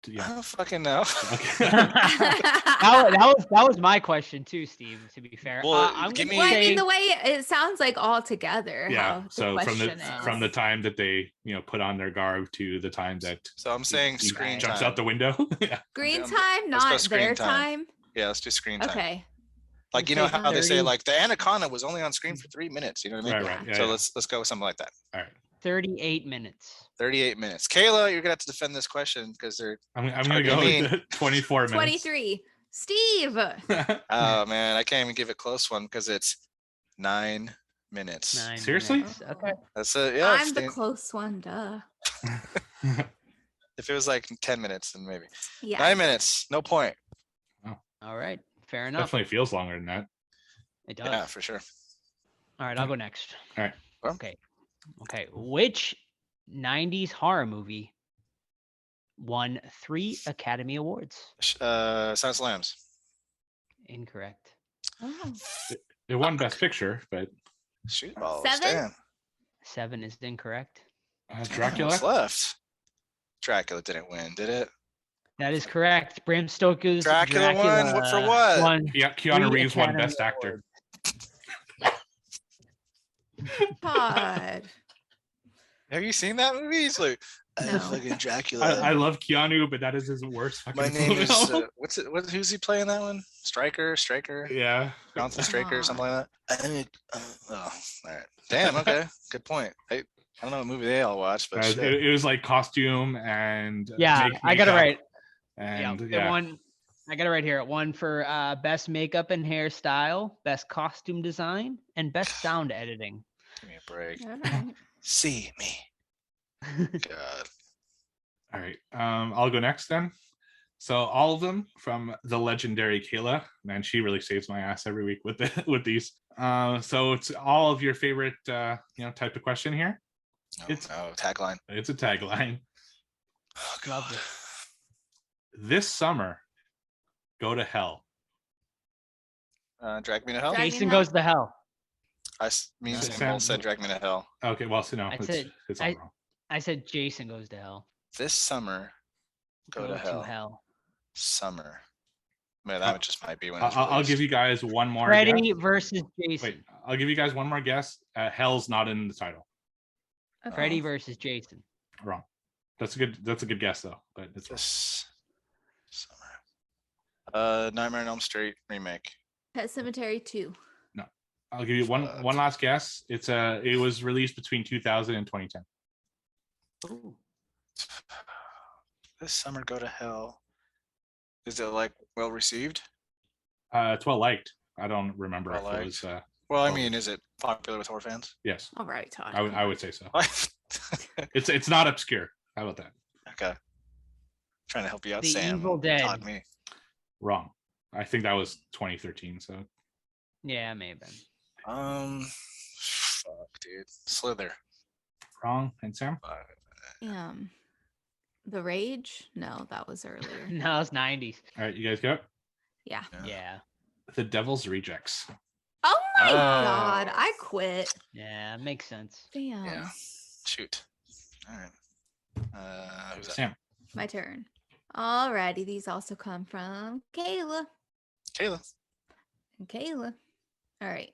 Yeah. I don't fucking know. Okay. that was my question too, Steve. To be fair, Well, I'm give gonna me- Well, say in the way it sounds like all together. Yeah. how So question from the is. time that they put on their garb to the time that So I'm saying he screen jumps time. out the window. Yeah. Green Okay, time, let's go not screen their time. time. Yeah, let's do screen time. Okay. Like, you know Okay, how they say 30. like the Anaconda was only on screen for 3 minutes. You know what I mean? Right. Yeah, So yeah. let's go with something like that. All right. 38 minutes. 38 minutes. Kayla, you're gonna have to defend this question because they're. I'm gonna Hard go to mean. with 24 minutes. 23. Steve. Oh man, I can't even give a close one because it's 9 minutes. 9 Seriously? minutes. Okay. That's it. Yeah. I'm the close one, duh. If it was like 10 minutes, then maybe. Yeah. 9 minutes, no point. All right. Fair enough. Definitely feels longer than that. It does. Yeah, for sure. All right, I'll go next. All right. Well. Okay. Which 90s horror movie won 3 Academy Awards? Silence of the Lambs. Incorrect. Oh. It won Best Picture, but Shoot balls. 7? Damn. 7 is incorrect. Dracula. What's left? Dracula didn't win, did it? That is correct. Bram Stoker's Dracula won? What for what? Won Yeah, Keanu 3 Reeves won Academy Best Actor. Awards. Todd. Have you seen that movie? He's like, No. Fucking Dracula. I love Keanu, but that is his worst fucking My name is film. who's he playing that one? Striker, Yeah. Jonathan Straker, or Aw. something like that. All right. Damn. Okay. Good point. I don't know what movie they all watched, but shit. It was like costume and Yeah, I got it makeup right. And It yeah, won. I got it right here. It won for best makeup and hairstyle, best costume design, and best sound editing. Give me a break. All right. See me. God. all right. I'll go next then. So all of them from the legendary Kayla. Man, she really saves my ass every week with with these. So it's all of your favorite type of question here. Tagline. It's a tagline. Oh, God. This summer, go to hell. Drag me to hell. Drag- Me Jason to Hell. goes to hell. Me and Sam- Sam both said drag me to hell. Okay, well, so no, I it's said- all wrong. I said Jason goes to hell. This summer, go to hell. Summer. Man, that just might be when it's I'll released. give you guys one more. Freddy guess. versus Jason. Wait, I'll give you guys one more guess. Hell's not in the title. Okay. Freddy versus Jason. Wrong. That's a good guess though, but it's wrong. This summer. Nightmare on Elm Street remake. Pet Cemetery 2. I'll give you one last guess. It was released between 2000 and 2010. Ooh. This summer, go to hell. Is it like well received? It's well liked. I don't remember if Well it was. Well, I Well- mean, is it popular with horror fans? Yes, All right, Todd. I would say so. It's not obscure. How about that? Okay. Trying to help you out, The Sam. Evil Dead. Todd me. Wrong. I think that was 2013. So Yeah, it may have been. Fuck, dude. Slither. wrong. And Sam. The Rage? No, that was earlier. No, it's 90s. All right, you guys go. Yeah. Yeah. The Devil's Rejects. Oh my Oh. God. I quit. Yeah, makes sense. Damn. Yeah. Shoot. All right. Who's that? Sam. My turn. Alrighty. These also come from Kayla. Kayla. And Kayla. All right.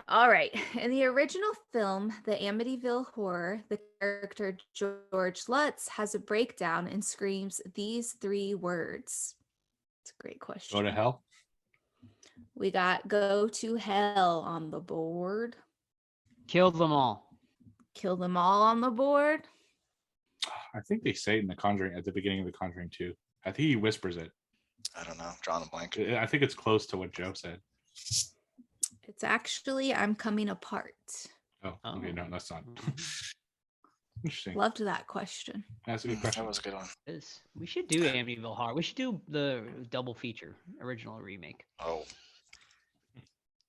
All right. In the original film, The Amityville Horror, the character George Lutz has a breakdown and screams these 3 words. It's a great question. Go to hell. We got go to hell on the board. Kill them all. Kill them all on the board. I think they say it in The Conjuring at the beginning of The Conjuring 2. I think he whispers it. I don't know. Drawing a blank. I think it's close to what Joe said. It's actually I'm coming apart. Oh, okay, no, that's not. Interesting. Loved that question. That's a good That question. was a good one. We should do Amityville Horror. We should do the double feature, original or remake. Oh.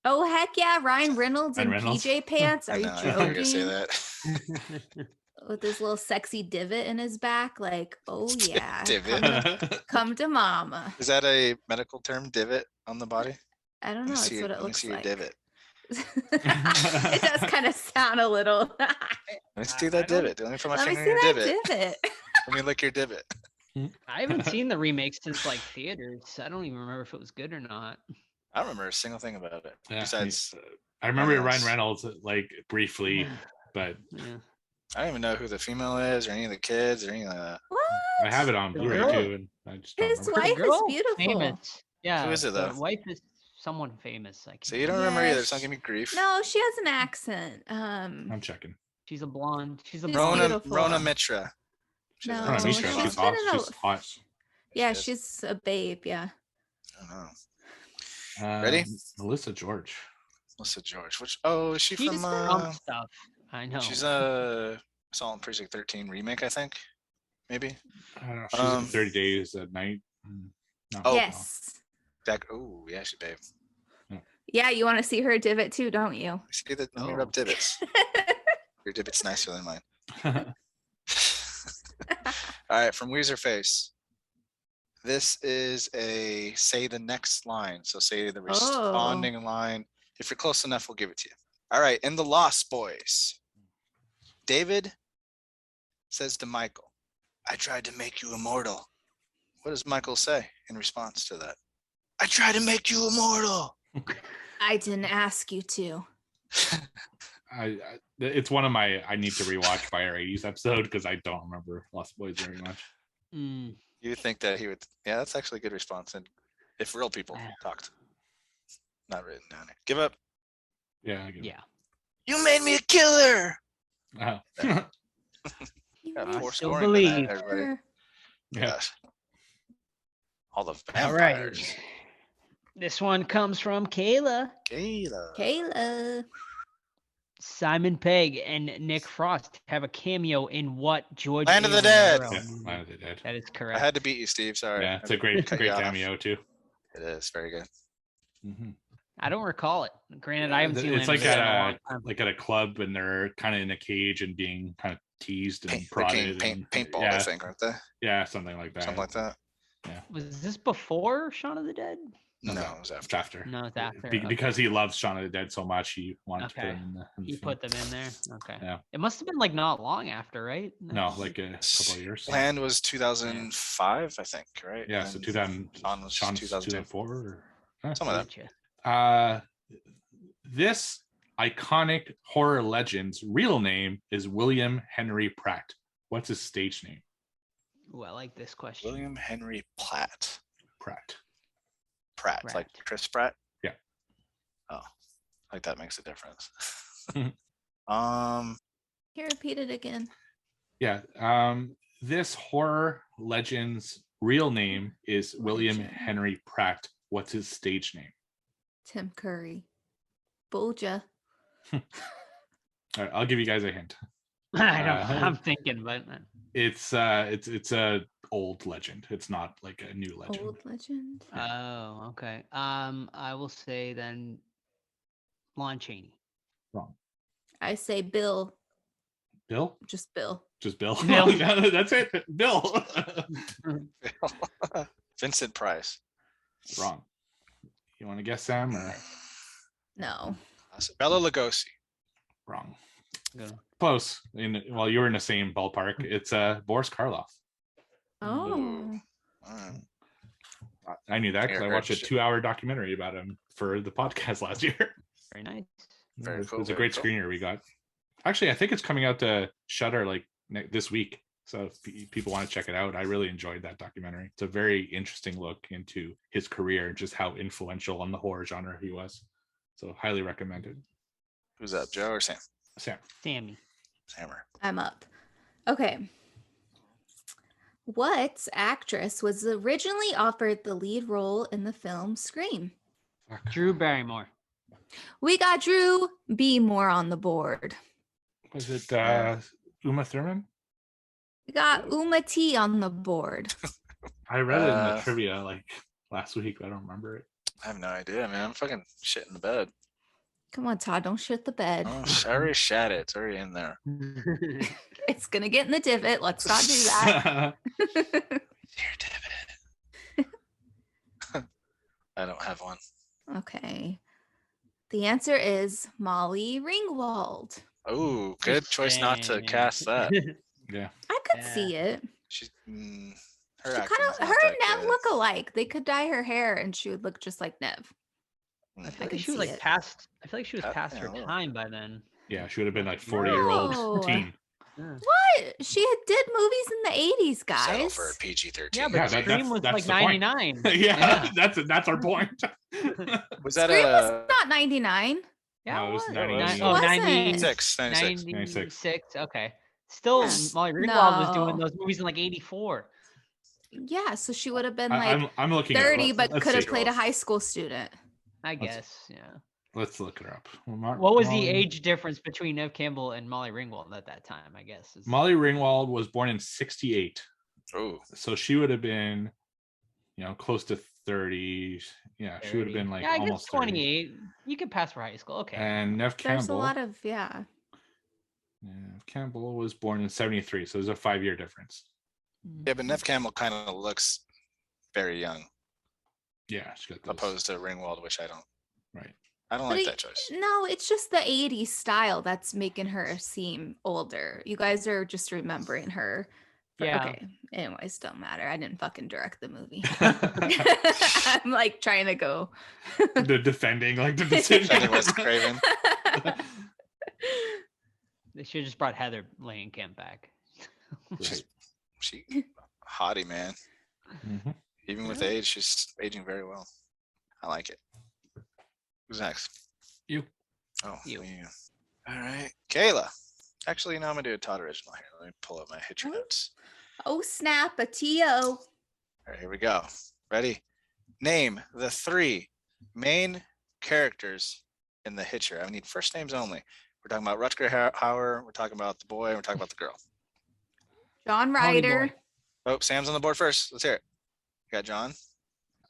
Oh heck yeah, Ryan Reynolds Ryan in Reynolds. PJ pants. Are I you know, I thought you were gonna say joking? that. With this little sexy divot in his back, like, oh yeah, Divot. come to mama. Is that a medical term? Divot on the body? I don't Let know. me That's see what it. it Let me looks see your like. divot. It does kind of sound a little. Let me see that I don't- divot. Let me put my Let me finger see in your that divot. divot. Let me lick your divot. I haven't seen the remake since like theaters. I don't even remember if it was good or not. I don't remember a single thing about it. Yeah, Besides, I remember Reynolds. Ryan Reynolds like briefly, but Yeah. I don't even know who the female is or any of the kids or anything like that. What? I have it on The Blu-ray girl. too, and I just don't His remember. wife is Girl, beautiful. Famous. Yeah. Who is it, the though? wife is someone famous. I So can't you don't remember. remember either. Yes. So don't give me grief. No, she has an accent. I'm checking. She's a blonde. She's a She's blonde. beautiful. Rona Mitra. She has No, an accent. she's She's been hot. in a- She's hot. Yeah, She is. she's a babe. Yeah. I don't know. Ready? Melissa George. Melissa George. Which? Oh, is she She's from? from stuff. I know. She's Assault on Precinct 13 remake, I think. Maybe. I don't know. She's in 30 Days at Night. No. Oh. Yes. That. Oh, yeah, she babe. Yeah, you want to see her divot too, don't you? See that? Let me Oh. rub divots. Your divot's nicer than mine. All right, from Weezer Face. This is a say the next line. So say the responding line. If you're close enough, we'll give it to you. All right, in The Lost Boys, David says to Michael, I tried to make you immortal. What does Michael say in response to that? I tried to make you immortal. I didn't ask you to. It's one of my I need to rewatch by our 80s episode because I don't remember Lost Boys very much. You think that he would? Yeah, that's actually a good response. And if real people talked, not written down here. Give up. Yeah. I give Yeah. You made me a killer. Oh. Got four still scoring believe. tonight, everybody. Yeah. Gosh. All the All right. vampires. This one comes from Kayla. Kayla. Simon Pegg and Nick Frost have a cameo in what George Land of the A. Dead. Romero Yeah, movie? Land of the Dead. That is I correct. had to beat you, Steve. Sorry. Yeah, it's a great Cut you off. cameo too. It is very good. Mhm. I don't recall it. Granted, I haven't seen It's Land like of the Dead in a long at time. a club, and they're kind of in a cage and being kind of teased and They're prodded. paintball, yeah, I think, aren't they? yeah, something like that. Something like that. Was this before Shaun of the Dead? No, No, it was It's after. after. No, it's after. Because he loves Shaun of the Dead so much, he wanted to put Okay. him in the He film. put them in there. Okay. Yeah. It must have been like not long after, right? No, like a couple of years. Land was 2005, I think, right? Yeah, so And 2000. Shaun was Shaun's 2002. 2004. Or, Something like that. Gotcha. This iconic horror legend's real name is William Henry Pratt. What's his stage name? Ooh, I like this question. William Henry Pratt. Pratt. Pratt, like Pratt. Chris Pratt. Yeah. Oh, like that makes a difference. Can you repeat it again? Yeah. This horror legend's real name is William Legend. Henry Pratt. What's his stage name? Tim Curry. Bulja. All right, I'll give you guys a hint. I don't. I'm thinking, but It's a old legend. It's not like a new legend. Old legend. oh, okay. I will say then, Lon Chaney. Wrong. I say Bill. Bill? Just Bill. Just Bill. Bill. Yeah, that's it. Bill. Vincent Price. Wrong. You want to guess, Sam? Or? No. Bela Lugosi. Wrong. Good. Close. Well, you were in the same ballpark. It's Boris Karloff. Oh. Ooh. All right. I knew that because I watched a Shit. 2-hour documentary about him for the podcast last year. Very nice. Very It cool, was a very great cool. screener we got. Actually, I think it's coming out to Shudder like this week. So if people want to check it out, I really enjoyed that documentary. It's a very interesting look into his career and just how influential on the horror genre he was. So highly recommended. Who's up, Joe or Sam? Sam. Sammy. Sammer. I'm up. Okay. What actress was originally offered the lead role in the film Scream? Fuck. Drew Barrymore. We got Drew B. Moore on the board. Was it Uma Thurman? We got Uma T on the board. I read it in the Uh, trivia like last week. I don't remember it. I have no idea, man. I'm fucking shit in the bed. Come on, Todd, don't shit the bed. Oh, I already shat it. It's already in there. It's gonna get in the divot. Let's not do that. Dear David. I don't have one. Okay. The answer is Molly Ringwald. Oh, good choice not to cast that. Yeah. I could Yeah. see it. She's her She kind acting's of not her that and Nev good. look alike. They could dye her hair and she would look just like Nev. Mm. I feel can like she was see like it. past. I feel like she was Yeah, past yeah, her a little. time by then. Yeah, she would have been like 40-year-old No. teen. Yeah. What? She did movies in the 80s, Settle guys. for a PG-13. Yeah, but Yeah, Scream was that's like the point. 99. yeah, that's our point. Was that Scream a was not 99. Yeah, No, it was it 90. was. It Oh, wasn't. 96? 96. Okay. Still, Yeah. Molly Ringwald was doing No. those movies in like 84. Yeah, so she would have been like I'm looking at 30, it. but Let's could have see. played a high school student. I Let's- guess, yeah. Let's look her up. What was the Molly- age difference between Nev Campbell and Molly Ringwald at that time, I guess? Molly Ringwald was born in 68. Oh, So she would have been, close to 30. Yeah, she would have 30. been like yeah, I guess almost 30. 28. You could pass for high school. Okay. And Nev There's a Campbell. lot of, yeah. Nev Campbell was born in 73. So there's a 5-year difference. yeah, but Nev Campbell kind of looks very young, Yeah, she got those. opposed to Ringwald, which I don't. Right. I don't But like it- that choice. No, it's just the 80s style that's making her seem older. You guys are just remembering her. Yeah. Okay. Anyways, don't matter. I didn't fucking direct the movie. I'm like trying to go. The defending like the decision. Defending Wes Craven. They should have just brought Heather Langenkamp back. Right. She hottie, man. Mhm. Even with age, she's aging very well. I like it. Who's next? You. Oh, You. me. All right, Kayla. Actually, no, I'm gonna do a Todd original here. Let me pull up my Hitcher notes. Oh snap, a TO. All right, here we go. Ready? Name the 3 main characters in the Hitcher. I need first names only. We're talking about Rutger Hauer. We're talking about the boy. We're talking about the girl. John Pony Ryder. boy. Oh, Sam's on the board first. Let's hear it. You got John.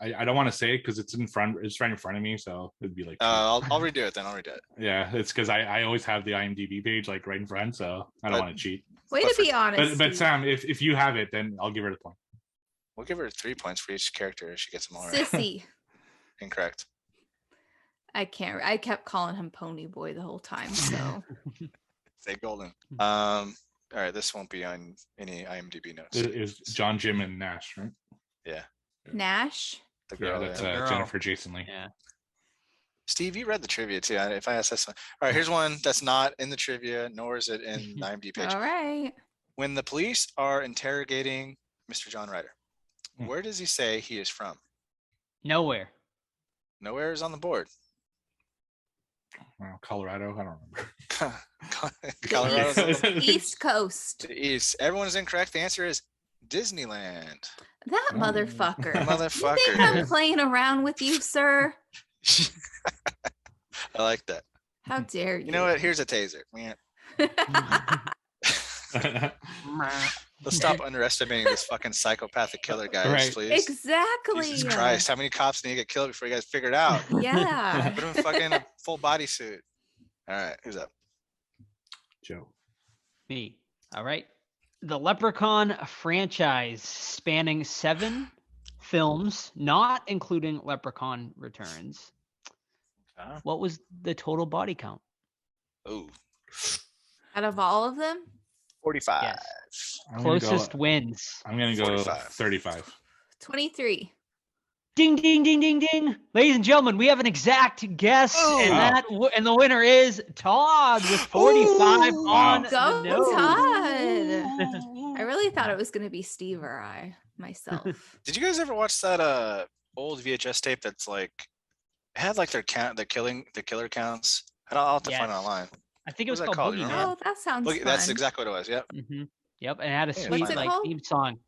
I don't want to say it because it's right in front of me, so it'd be like I'll redo it then. I'll redo it. yeah, it's because I always have the IMDb page like right in front, so I don't But- want to cheat. Way But to be honest. But Steve. Sam, if you have it, then I'll give her the point. We'll give her 3 points for each character if she gets them all right. Sissy. Incorrect. I can't. I kept calling him Pony Boy the whole time. So Say golden. All right, this won't be on any IMDb notes. It is John, Jim, and Nash, right? Nash. The Yeah, girl. that's yeah. girl. Jennifer Jason Leigh. Yeah. Steve, you read the trivia too. If I ask this one. All right, here's one that's not in the trivia, nor is it in the IMDb page. All right. When the police are interrogating Mr. John Ryder, Hmm. where does he say he is from? Nowhere. Nowhere is on the board. Well, Colorado, I don't Colorado's remember. East Coast. to the east. Everyone is incorrect. The answer is Disneyland. That Oh. motherfucker. You think Motherfucker. I'm playing around with you, sir? I like that. How dare you? You know what? Here's a taser. Man, let's stop underestimating this fucking psychopathic killer, guys, Right. please. Exactly. Jesus Christ, how many cops need to get killed before you guys figure it out? Yeah. Put him in fucking a full bodysuit. All right, who's up? Joe. Me. All right. The Leprechaun franchise spanning 7 films, not including Leprechaun Returns. Okay. What was the total body count? Oh, Out of all of them, 45. Yes. I'm gonna Closest go, wins. I'm going to go 45. 35. 23. Ding, ding, ding, ding, ding. Ladies and gentlemen, we have an exact guess. Oh. And the winner is Todd with 45 Ooh. on Go, the nose. Todd. I really thought it was going to be Steve or I myself. Did you guys ever watch that old VHS tape that's like it had like their killer counts? I'll have to find it Yes. online. I think it What was was that called called? You Boogeyman. remember? Oh, that sounds fun. That's exactly what it was. Yep. Mm-hmm. Yep, and it had a Yeah, sweet What's it like called? theme song.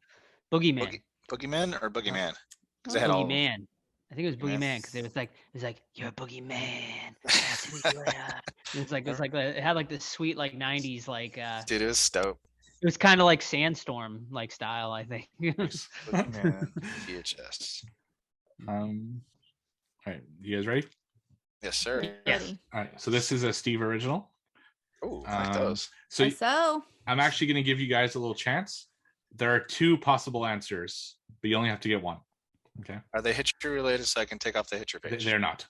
Boogeyman. Boogeyman or Boogeyman? Because they had all. Boogeyman. I think it was Boogeyman. Boogeyman because it was like you're a boogeyman. That's who you are. And it had like this sweet like 90s like Dude, it was dope. it was kind of like Sandstorm like style, I think. Boogeyman VHS. All right, you guys ready? Yes, sir. Ready. All right, so this is a Steve original. Oh, I like Um, those. So So, I'm actually going to give you guys a little chance. There are 2 possible answers, but you only have to get one. Okay. Are they Hitcher related so I can take off the Hitcher page? They're not.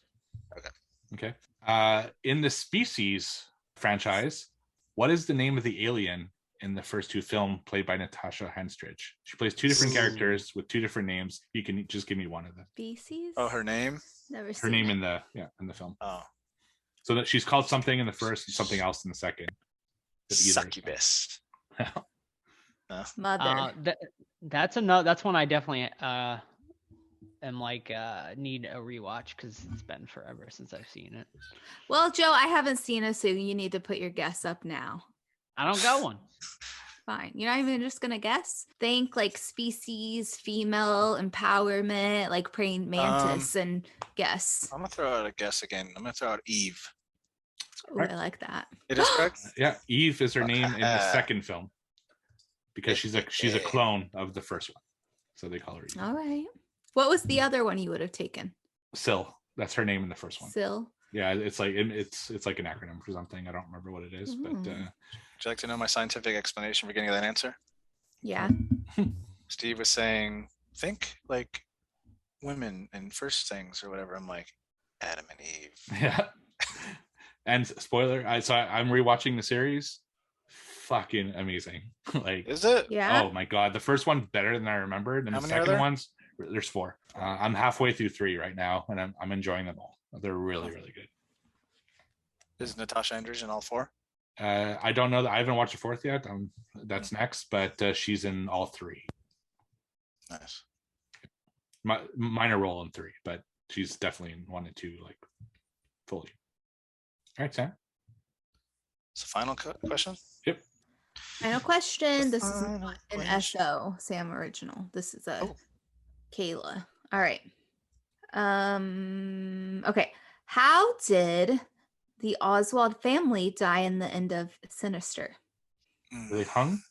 Okay. Okay. In the Species franchise, what is the name of the alien in the first 2 films played by Natasha Henstridge? She plays 2 different Ooh. characters with 2 different names. You can just give me one of them. species? Oh, her name? Never Her seen name it. in the film. Oh, So that she's called something in the first and something else in the second. But either- succubus. Mother. That's one I definitely am like need a rewatch because it's been forever since I've seen it. Well, Joe, I haven't seen it, so you need to put your guess up now. I don't got one. Fine. You're not even just going to guess? Think like species, female empowerment, like praying mantis, and guess. I'm gonna throw out a guess again. I'm gonna throw out Eve. Ooh, I like that. It is correct. Yeah, Eve is her name in the second film because she's a Yeah. clone of the first one, so they call her Eve. All right. What was the other one you would have taken? Syl, that's her name in the first one. Syl. Yeah, it's like an acronym for something. I don't remember what it is, but Would you like to know my scientific explanation for getting that answer? Yeah. Steve was saying, think like women and first things or whatever. I'm like, Adam and Eve. yeah. And spoiler, I'm rewatching the series. Fucking amazing. Like, Is it? Yeah. oh my god, the first one's better than I remembered, and How the many are second there? one's there's 4. I'm halfway through 3 right now, and I'm enjoying them all. They're really really good. Is Natasha Henstridge in all 4? I don't know that I haven't watched the fourth yet. That's next, but she's in all three. Nice. Minor role in three, but she's definitely in 1 and 2, like fully. All right, Sam. So final question. Yep. Final question. This is Final not an question. SO Sam original. This is a Oh. Kayla. All right. Okay. How did the Oswald family die in the end of Sinister? Were they hung?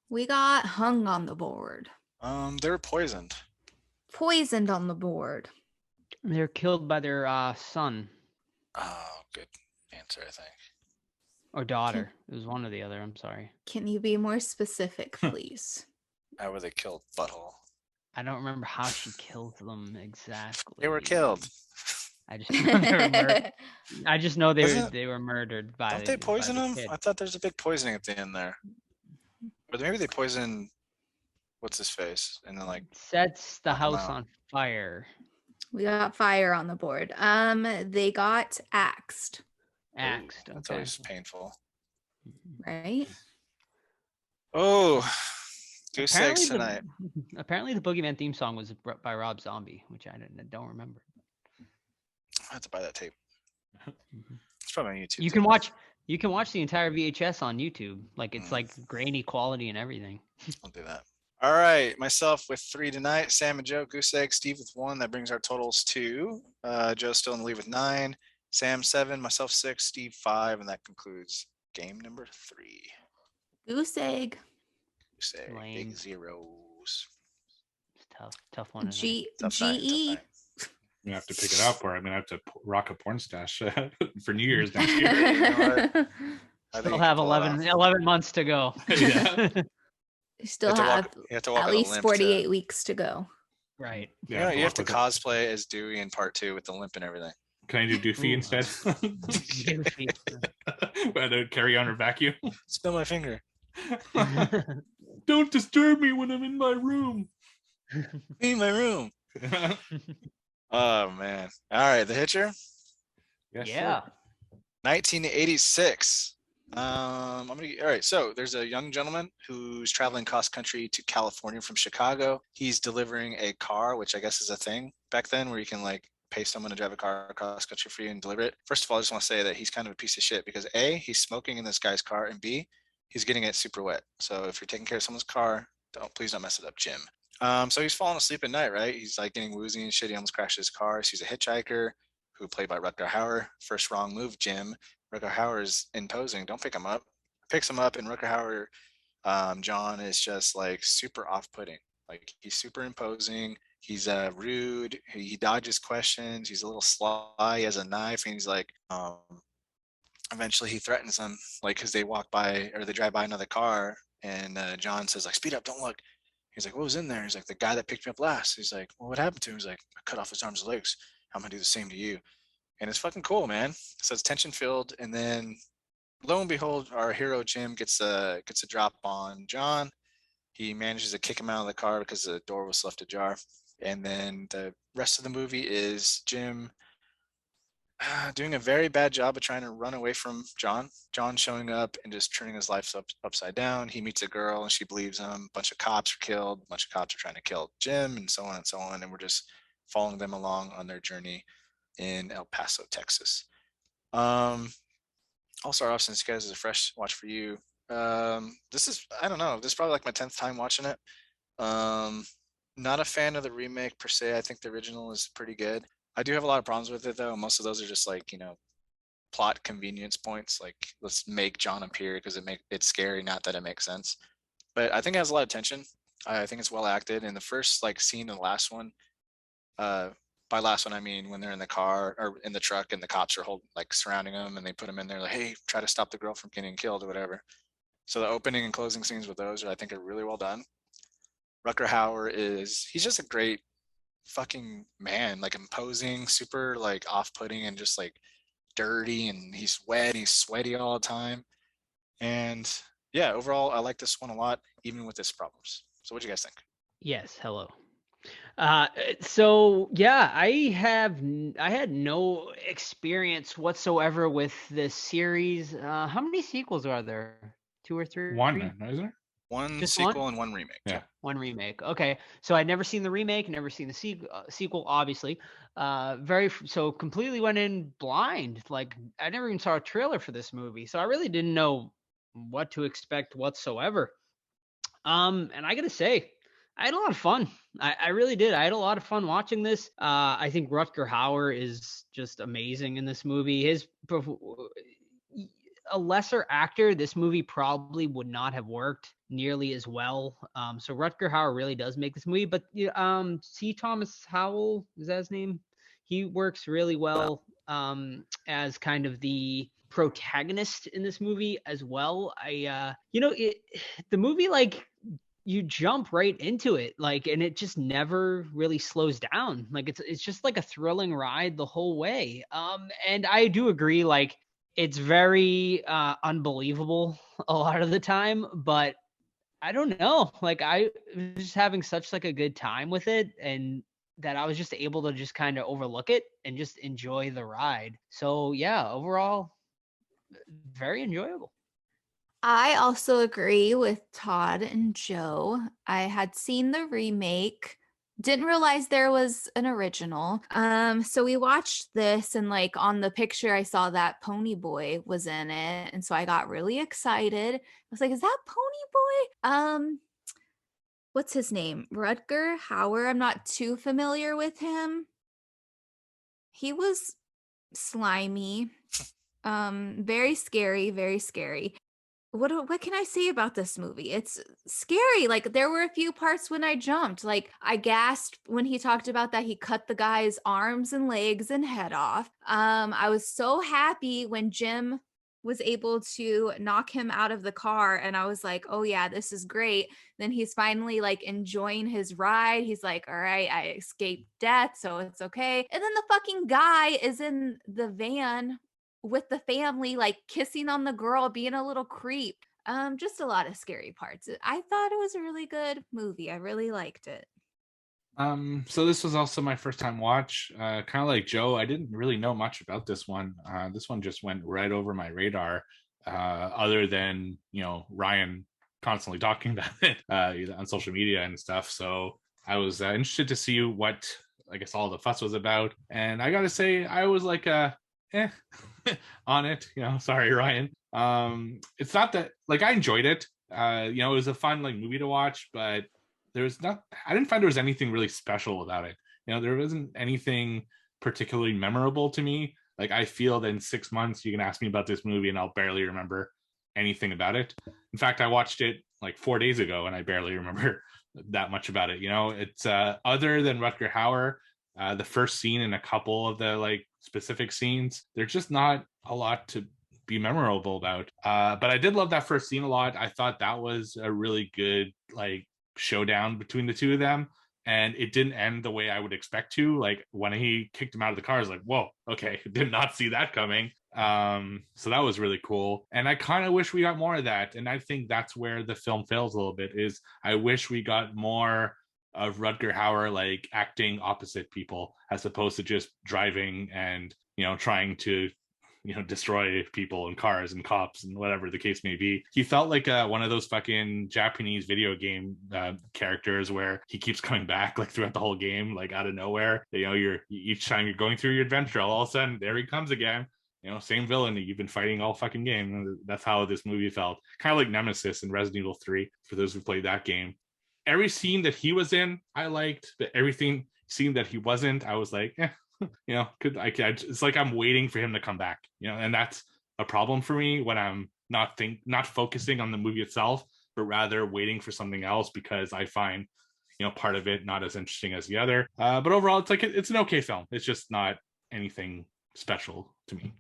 We got hung on the board. They were poisoned. Poisoned on the board. They're killed by their son Oh, good answer, I think. or daughter. It was one or the other. I'm sorry. Can you be more specific, please? How were they killed? Butthole. I don't remember how she killed them exactly. They were killed. I just know they were murdered. I just know Wasn't- they were murdered by. Don't they by poison the them? kid. I thought there's a big poisoning at the end there. But maybe they poison what's his face and then like Sets the knock 'em house out. on fire. We got fire on the board. They got axed, Axed. that's Okay. always painful. right? Oh, goose Apparently eggs tonight. Apparently the Boogeyman theme song was by Rob Zombie, which I don't remember. I have to buy that tape. It's probably on YouTube. You too. can watch the entire VHS on YouTube. Like it's like grainy quality and everything. I'll do that. All right, myself with 3 tonight. Sam and Joe, goose egg. Steve with 1. That brings our totals to Joe's still in the lead with 9. Sam 7. Myself 6. Steve 5, and that concludes game number 3. Goose egg. Goose egg. Lame. Big zeros. It's tough one. isn't it? Tough night, tough GE. night. I'm gonna have to pick it up, or I'm gonna have to rock a porn stash for New Year's next year. You know what? I think Still you have can pull it 11 off. months to go. Yeah. You still You have have to walk at with a least limp 48 weeks to go. Right. You know, you have to walk with it. cosplay as Dewey in part 2 with the limp and everything. Can I do Doofy Ooh. instead? Goofy. I don't carry on her vacuum. Spill my finger. Don't disturb me when I'm in my room. Be in my room. Oh man. All right, The Hitcher, Yes, Yeah. sir. 1986. All right. So there's a young gentleman who's traveling cross country to California from Chicago. He's delivering a car, which I guess is a thing back then, where you can like pay someone to drive a car across country for you and deliver it. First of all, I just want to say that he's kind of a piece of shit because A, he's smoking in this guy's car, and B, he's getting it super wet. So if you're taking care of someone's car, please don't mess it up, Jim. So he's falling asleep at night, right? He's like getting woozy and shit. He almost crashes his car. He's a hitchhiker who played by Rutger Hauer. First wrong move, Jim. Rutger Hauer is imposing. Don't pick him up. Picks him up, and Rutger Hauer, John, is just like super off-putting. Like he's super imposing. He's rude. He dodges questions. He's a little sly. He has a knife, and he's like, eventually he threatens them, like because they walk by or they drive by another car, and John says like, "Speed up, don't look." He's like, "What was in there?" He's like, "The guy that picked me up last." He's like, "Well, what happened to him?" He's like, "I cut off his arms and legs. I'm gonna do the same to you." And it's fucking cool, man. So it's tension filled, and then lo and behold, our hero Jim gets a drop on John. He manages to kick him out of the car because the door was left ajar. And then the rest of the movie is Jim doing a very bad job of trying to run away from John. John showing up and just turning his life upside down. He meets a girl and she believes him. A bunch of cops are killed. A bunch of cops are trying to kill Jim, and so on and so on. And we're just following them along on their journey in El Paso, Texas. I'll start off, since you guys is a fresh watch for you. This is, I don't know, this is probably like my 10th time watching it. Not a fan of the remake per se. I think the original is pretty good. I do have a lot of problems with it though. Most of those are just like, you know, plot convenience points. Like, let's make John appear because it's scary, not that it makes sense. But I think it has a lot of tension. I think it's well acted. And the first like scene in the last one, by last one I mean when they're in the car or in the truck and the cops are surrounding them, and they put them in there like, "Hey, try to stop the girl from getting killed," or whatever. So the opening and closing scenes with those I think are really well done. Rutger Hauer he's just a great fucking man, like imposing, super like off-putting and just like dirty, and he's wet, he's sweaty all the time. And yeah, overall I like this one a lot, even with its problems. So what do you guys think? Yes. Hello. So yeah, I had no experience whatsoever with this series. How many sequels are there? 2 or 3? One, isn't there? One Just sequel one? and one remake. Yeah. One remake. Okay. So I'd never seen the remake, never seen the sequel, obviously. So completely went in blind. Like I never even saw a trailer for this movie. So I really didn't know what to expect whatsoever. And I gotta say, I had a lot of fun. I really did. I had a lot of fun watching this. I think Rutger Hauer is just amazing in this movie. A lesser actor, this movie probably would not have worked nearly as well. So Rutger Hauer really does make this movie. But C. Thomas Howell, is that his name? He works really well as kind of the protagonist in this movie as well. The movie, like, you jump right into it, like, and it just never really slows down. Like it's just like a thrilling ride the whole way. And I do agree, like it's very unbelievable a lot of the time, but I don't know, like I was just having such like a good time with it, and that I was just able to just kind of overlook it and just enjoy the ride. So yeah, overall, very enjoyable. I also agree with Todd and Joe. I had seen the remake, didn't realize there was an original. So we watched this, and like on the picture I saw that Pony Boy was in it, and so I got really excited. I was like, is that Pony Boy? What's his name? Rutger Hauer. I'm not too familiar with him. He was slimy. Very scary, very scary. What can I say about this movie? It's scary. Like there were a few parts when I jumped. Like I gasped when he talked about that he cut the guy's arms and legs and head off. I was so happy when Jim was able to knock him out of the car, and I was like, "Oh yeah, this is great." Then he's finally like enjoying his ride. He's like, "All right, I escaped death, so it's okay." And then the fucking guy is in the van with the family, like kissing on the girl, being a little creep. Just a lot of scary parts. I thought it was a really good movie. I really liked it. So this was also my first time watch. Kind of like Joe, I didn't really know much about this one. This one just went right over my radar. Other than Ryan constantly talking about it on social media and stuff. So I was interested to see what I guess all the fuss was about. And I gotta say, I was like on it. Sorry, Ryan. It's not that like I enjoyed it. It was a fun like movie to watch, but I didn't find there was anything really special about it. There wasn't anything particularly memorable to me. Like I feel that in 6 months you can ask me about this movie and I'll barely remember anything about it. In fact, I watched it like 4 days ago and I barely remember that much about it. It's other than Rutger Hauer, the first scene and a couple of the like specific scenes, there's just not a lot to be memorable about. But I did love that first scene a lot. I thought that was a really good like showdown between the two of them, and it didn't end the way I would expect to. Like when he kicked him out of the car, I was like, whoa, okay, did not see that coming. So that was really cool, and I kind of wish we got more of that. And I think that's where the film fails a little bit, is I wish we got more of Rutger Hauer like acting opposite people as opposed to just driving and trying to destroy people and cars and cops and whatever the case may be. He felt like one of those fucking Japanese video game characters where he keeps coming back like throughout the whole game, like out of nowhere. You're each time you're going through your adventure, all of a sudden there he comes again. Same villain that you've been fighting all fucking game. That's how this movie felt. Kind of like Nemesis in Resident Evil 3 for those who played that game. Every scene that he was in, I liked, but everything scene that he wasn't, I was like, it's like I'm waiting for him to come back, and that's a problem for me when I'm not focusing on the movie itself, but rather waiting for something else because I find, part of it not as interesting as the other. But overall, it's like it's an okay film. It's just not anything special to me.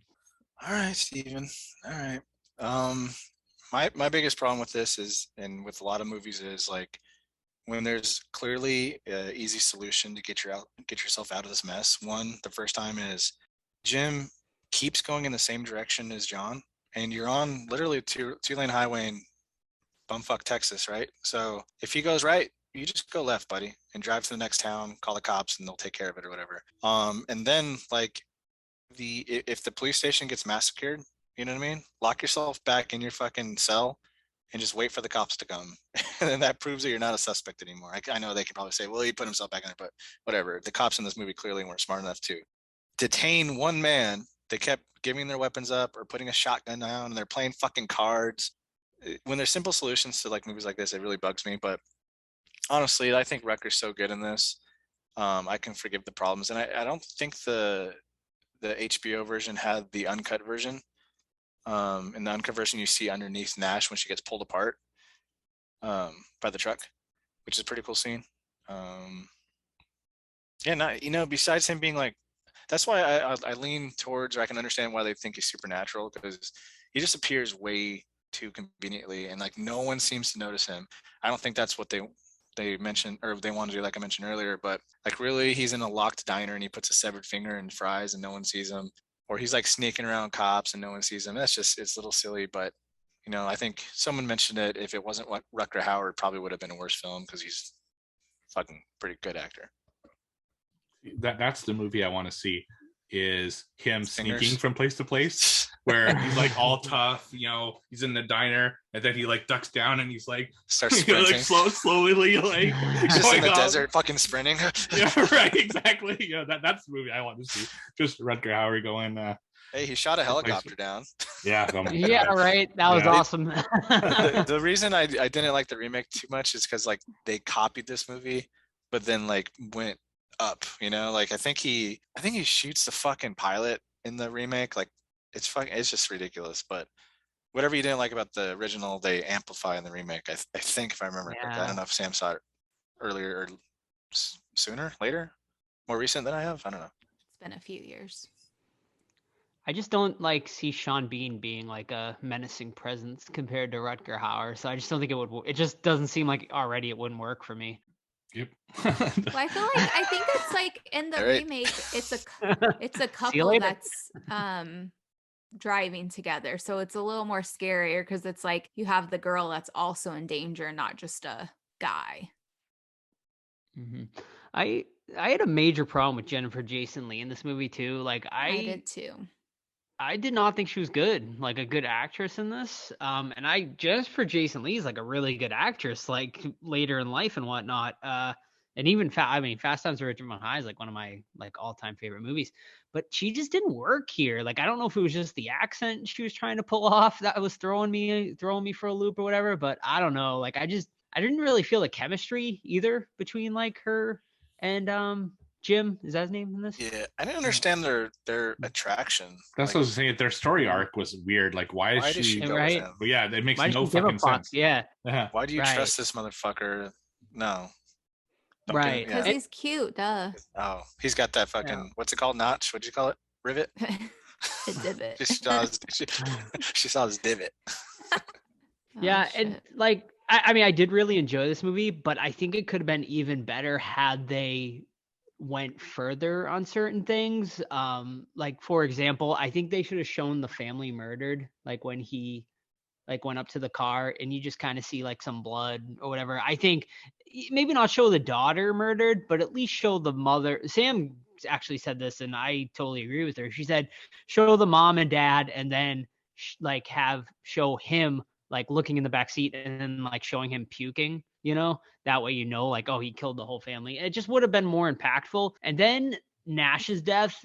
All right, Steven. All right. My biggest problem with this is, and with a lot of movies, is like when there's clearly an easy solution to get yourself out of this mess. The first time is Jim keeps going in the same direction as John, and you're on literally a two-lane highway in bumfuck Texas, right? So if he goes right, you just go left, buddy, and drive to the next town, call the cops, and they'll take care of it or whatever. And then like if the police station gets massacred, you know what I mean? Lock yourself back in your fucking cell and just wait for the cops to come. And then that proves that you're not a suspect anymore. I know they can probably say, well, he put himself back in there, but whatever. The cops in this movie clearly weren't smart enough to detain one man. They kept giving their weapons up or putting a shotgun down, and they're playing fucking cards. When there's simple solutions to like movies like this, it really bugs me. But honestly, I think Rutger's so good in this. I can forgive the problems. And I don't think the HBO version had the uncut version. In the uncut version, you see underneath Nash when she gets pulled apart by the truck, which is a pretty cool scene. Besides him being like, that's why I lean towards, or I can understand why they think he's supernatural, because he just appears way too conveniently, and like no one seems to notice him. I don't think that's what they mentioned, or they want to do, like I mentioned earlier, but like really he's in a locked diner and he puts a severed finger in fries and no one sees him, or he's like sneaking around cops and no one sees him. That's just, it's a little silly. But I think someone mentioned it, if it wasn't what Rutger Hauer, probably would have been a worse film, because he's fucking pretty good actor. That's the movie I want to see, is him Singers. sneaking from place to place, where he's like all tough, he's in the diner, and then he like ducks down and he's like starts sprinting, like slowly like just in the desert fucking sprinting. Yeah, right, exactly. That's the movie I want to see. Just Rutger Hauer going hey, he shot a helicopter down. Yeah. Yeah, right. That was awesome. The reason I didn't like the remake too much is because like they copied this movie, but then like went up, like I think he shoots the fucking pilot in the remake. Like it's just ridiculous. But whatever you didn't like about the original, they amplify in the remake. I think, if I remember correctly. I don't know if Sam saw it earlier or sooner, later, more recent than I have. I don't know. It's been a few years. I just don't like see Sean Bean being like a menacing presence compared to Rutger Hauer. So I just don't think it would. It just doesn't seem like already it wouldn't work for me. Yep. Well, I think it's like in the remake, it's a couple that's driving together, so it's a little more scarier because it's like you have the girl that's also in danger, not just a guy. Mm-hmm. I had a major problem with Jennifer Jason Leigh in this movie too. Like I did too. I did not think she was good, like a good actress in this. And Jennifer Jason Leigh is like a really good actress, like later in life and whatnot. And even Fast Times at Ridgemont High is like one of my like all-time favorite movies. But she just didn't work here. Like I don't know if it was just the accent she was trying to pull off that was throwing me for a loop or whatever. But I don't know. Like I didn't really feel the chemistry either between like her and Jim, is that his name in this? Yeah, I didn't understand their attraction. That's what I was saying. Their story arc was weird. Like, why does she go right? with him? But yeah, it makes no fucking sense. Yeah. Why do you trust this motherfucker? No. Right. Because he's cute, duh. Oh, he's got that fucking, what's it called? Notch? What'd you call it? Rivet? A divot. she saw his divot. Yeah, and like, I did really enjoy this movie, but I think it could have been even better had they went further on certain things. Like for example, I think they should have shown the family murdered, like when he like went up to the car and you just kind of see like some blood or whatever. I think maybe not show the daughter murdered, but at least show the mother. Sam actually said this and I totally agree with her. She said show the mom and dad and then like show him like looking in the back seat and then like showing him puking, that way, like, oh, he killed the whole family. It just would have been more impactful. And then Nash's death,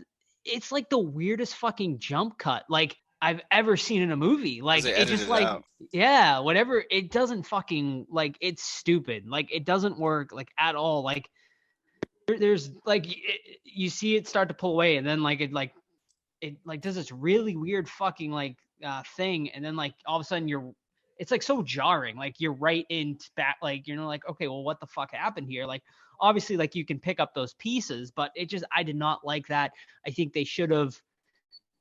it's like the weirdest fucking jump cut like I've ever seen in a movie. Like it just like out. Yeah, whatever. It doesn't fucking like, it's stupid. Like it doesn't work like at all. Like there's like you see it start to pull away and then like it does this really weird fucking like thing and then like all of a sudden it's like so jarring. Like you're right in back, like, like, okay, well, what the fuck happened here? Like, obviously, like you can pick up those pieces, but I did not like that. I think they should have,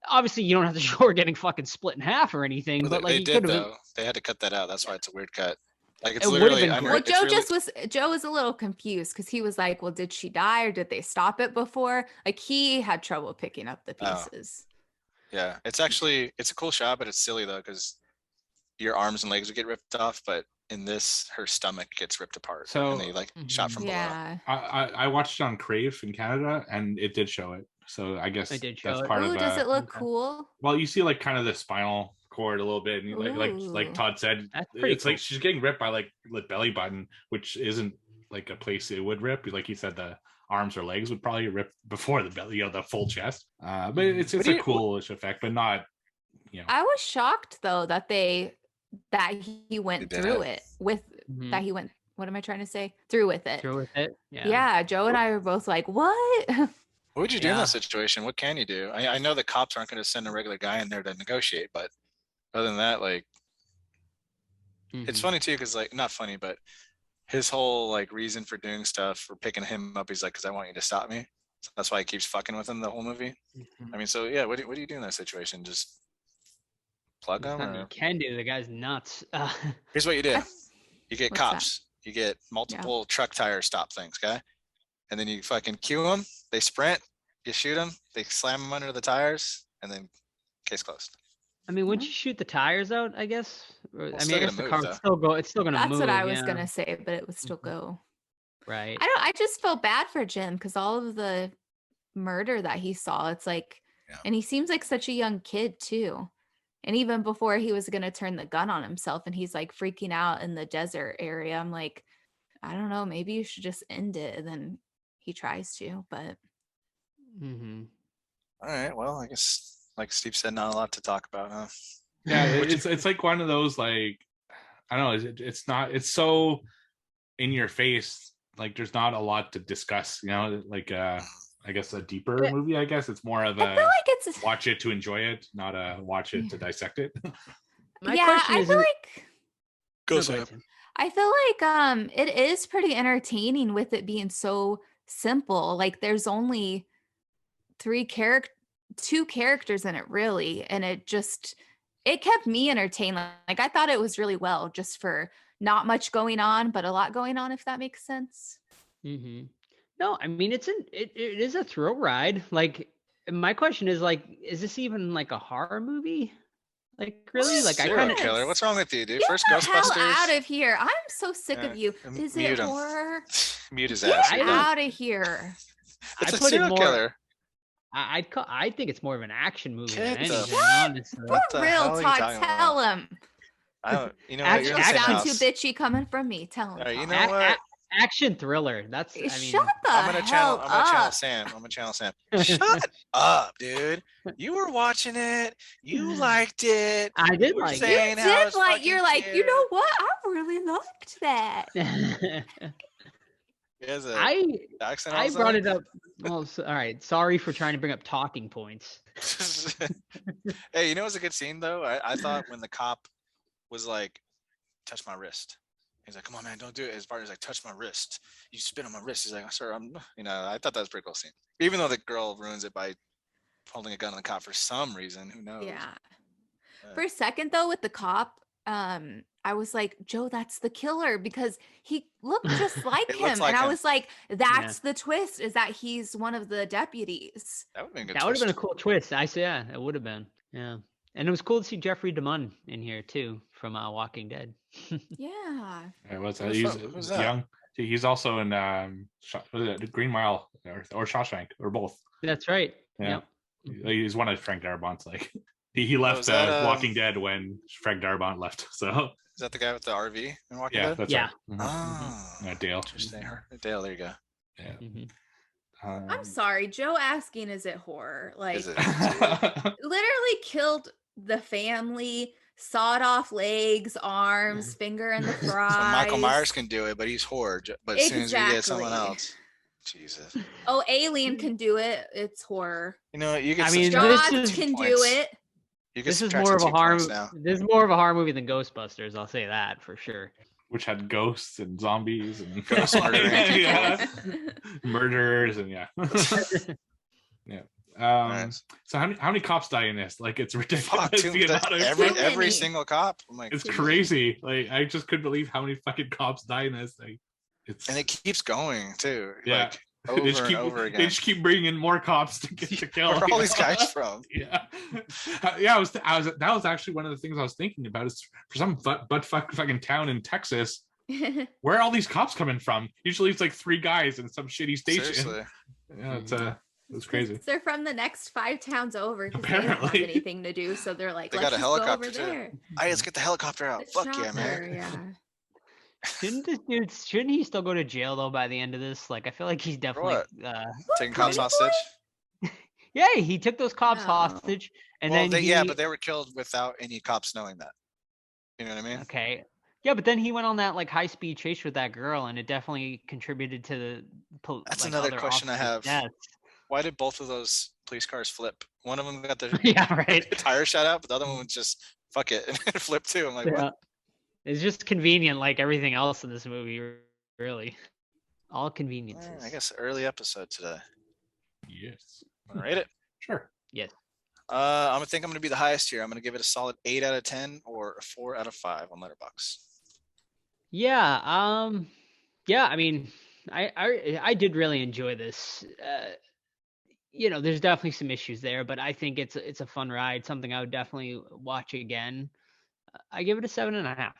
obviously you don't have to show her getting fucking split in half or anything, but like they did though. They had to cut that out. That's why it's a weird cut. Like it's literally. Well, Joe was a little confused because he was like, well, did she die or did they stop it before? Like he had trouble picking up the pieces. Yeah, it's a cool shot, but it's silly though because your arms and legs would get ripped off, but in this, her stomach gets ripped apart. So- and they like shot from below. Yeah. I watched it on Crave in Canada, and it did show it. So I guess It did show that's it. part Ooh, of. does it look okay. cool? Well, you see like kind of the spinal cord a little bit, and like Ooh. Todd said, That's pretty it's like cool. she's getting ripped by like the belly button, which isn't like a place it would rip. Like you said, the arms or legs would probably rip before the belly, the full chest. But it's a coolish effect, but not. I was shocked though that he went They did through it. it with Mhm. that he went. What am I trying to say? Through with it. Through with it. Yeah. Joe and I were both like, "What?" What would you do in Yeah. that situation? What can you do? I know the cops aren't going to send a regular guy in there to negotiate, but other than that, like, it's Mhm. funny too, because like, not funny, but his whole like reason for doing stuff, for picking him up, he's like, because I want you to stop me. So that's why he keeps fucking with him the whole movie. Mhm. I mean, so yeah, what do you do in that situation? Just plug There's him? nothing you Or... can do. The guy's nuts. Here's what you do. I- You get What's that? cops. You get multiple truck tire stop things, okay? And then you fucking cue them. They sprint. You shoot them. They slam them under the tires, and then case closed. I mean, wouldn't you shoot the tires out? I guess. I mean, still I guess gonna the move, car though. would still go. It's still gonna That's move. what I was yeah. gonna say, but it would still Mhm. go. Right. I just felt bad for Jim because all of the murder that he saw, it's like, Yeah. and he seems like such a young kid too. And even before he was gonna turn the gun on himself, and he's like freaking out in the desert area, I'm like, I don't know, maybe you should just end it. And then he tries to, but Mm-hmm. All right. Well, I guess, like Steve said, not a lot to talk about, huh? Yeah, it's like one of those like I don't know. It's not. It's so in your face. Like there's not a lot to discuss. Like I guess a deeper movie. I guess it's more of I a feel like it's watch it to enjoy it, not a watch it to dissect it. My yeah, question I is, feel like Go, no, Sam. ahead, Sam. I feel like it is pretty entertaining with it being so simple. Like there's only two characters in it really, and it kept me entertained. Like I thought it was really well just for not much going on, but a lot going on, if that makes sense. Mm-hmm. No, I mean it is a thrill ride. Like my question is like, is this even like a horror movie? Like really? Like I Serial kind of killer. What's wrong with you, dude? Get First the hell Ghostbusters. out of here. I'm so sick Yeah, of you. Is mute it him. horror? Mute his Get ass. I You're don't- done. out of here. It's I a put it serial more- killer. I think it's more of an action movie Get than the anything, fuck- honestly. What the For hell real, are you Todd, talking tell him. I don't. You know what? Action- You're in the same Sound house. too bitchy coming from me. Tell him. All right, you Todd. know what? Action thriller. That's I mean, Shut the I'm gonna hell channel. I'm gonna channel up. Sam. I'm gonna channel Sam. Shut up, dude. You were watching it. You liked it. I did You were like You saying how did it's like, you're fucking like, you know what? I really liked that. it. He has a I accent. all I of a brought it sudden? up. Well, all right. Sorry for trying to bring up talking points. Hey, you know what's a good scene though? I thought when the cop was like, touch my wrist. He's like, come on, man, don't do it. His partner's like, touch my wrist. You spit on my wrist. He's like, sir, I thought that was a pretty cool scene. Even though the girl ruins it by holding a gun on the cop for some reason, who knows? Yeah. Uh, For a second though, with the cop, I was like, Joe, that's the killer because he looked just like It him. looks like and I him. was like, that's the twist, is that he's one of the deputies. that would have been a good. That would have been a twist. cool twist. Yeah, it would have been. Yeah, and it was cool to see Jeffrey DeMunn in here too from Walking Dead. Yeah. What's that? Who's He's that? Who's that? young. He's also in Green Mile or Shawshank or both. That's right. Yeah. Yep. He's one of Frank Darabont's. Like he left is that, Walking Dead when Frank Darabont left. So Is that the guy with the RV in Walking yeah, Dead? that's Yeah. right. Mhm. Oh, Yeah, Dale. interesting. Dale, there you go. Yeah. Mhm. I'm sorry, Joe asking, is it horror? Like, Is it? literally killed the family, sawed off legs, arms, finger in the So fries. Michael Myers can do it, but he's horror. But as soon as we get someone Exactly. else, Jesus. Oh, Alien can do it. It's horror. You know what? You get. I mean, subtract this Jaws is- can points. do it. You can This is subtract more of some a 2 horror. points now. This is more of a horror movie than Ghostbusters. I'll say that for sure. Which had ghosts and zombies and Ghost murdering. yeah. Murderers and yeah. Yeah. Right. So how many cops die in this? Like it's ridiculous. Fuck, the amount of- Too every many. single cop. I'm like, it's crazy. Like I just couldn't believe how many fucking cops die in this thing. It's and it keeps going too. Yeah. Like over They just and keep, over They again. just keep bringing in more cops to kill. Where are you all these know? guys from? Yeah, yeah. That was actually one of the things I was thinking about. Is for some fucking town in Texas, where are all these cops coming from? Usually it's like 3 guys in some shitty station. Seriously. Yeah, it's crazy. They're from the next 5 towns over because they don't have Apparently. anything to do. So they're like, They let's got a just go over helicopter too. there. All right, let's get the helicopter out. The Fuck yeah, chopper, man. yeah. Shouldn't this dude? Shouldn't he still go to jail though by the end of this? Like, I feel like he's definitely. Taking cops hostage. Yeah, he took those cops No. hostage, and Well, then but they were killed without any cops knowing that. You know what I mean? Okay. Yeah, but then he went on that like high speed chase with that girl, and it definitely contributed to the. That's like, another other question I officers' have. deaths. Why did both of those police cars flip? One of them got the Yeah, right. tire shot out, but the other one was just fuck it and flip too. I'm like, Yeah. what? It's just convenient, like everything else in this movie. Really, all conveniences. I guess early episode today. Yes. Want to rate it? Sure. Yes. I think I'm gonna be the highest here. I'm gonna give it a solid 8 out of 10 or a 4 out of 5 on Letterboxd. Yeah. Yeah. I mean, I did really enjoy this. There's definitely some issues there, but I think it's a fun ride. Something I would definitely watch again. I give it a 7.5.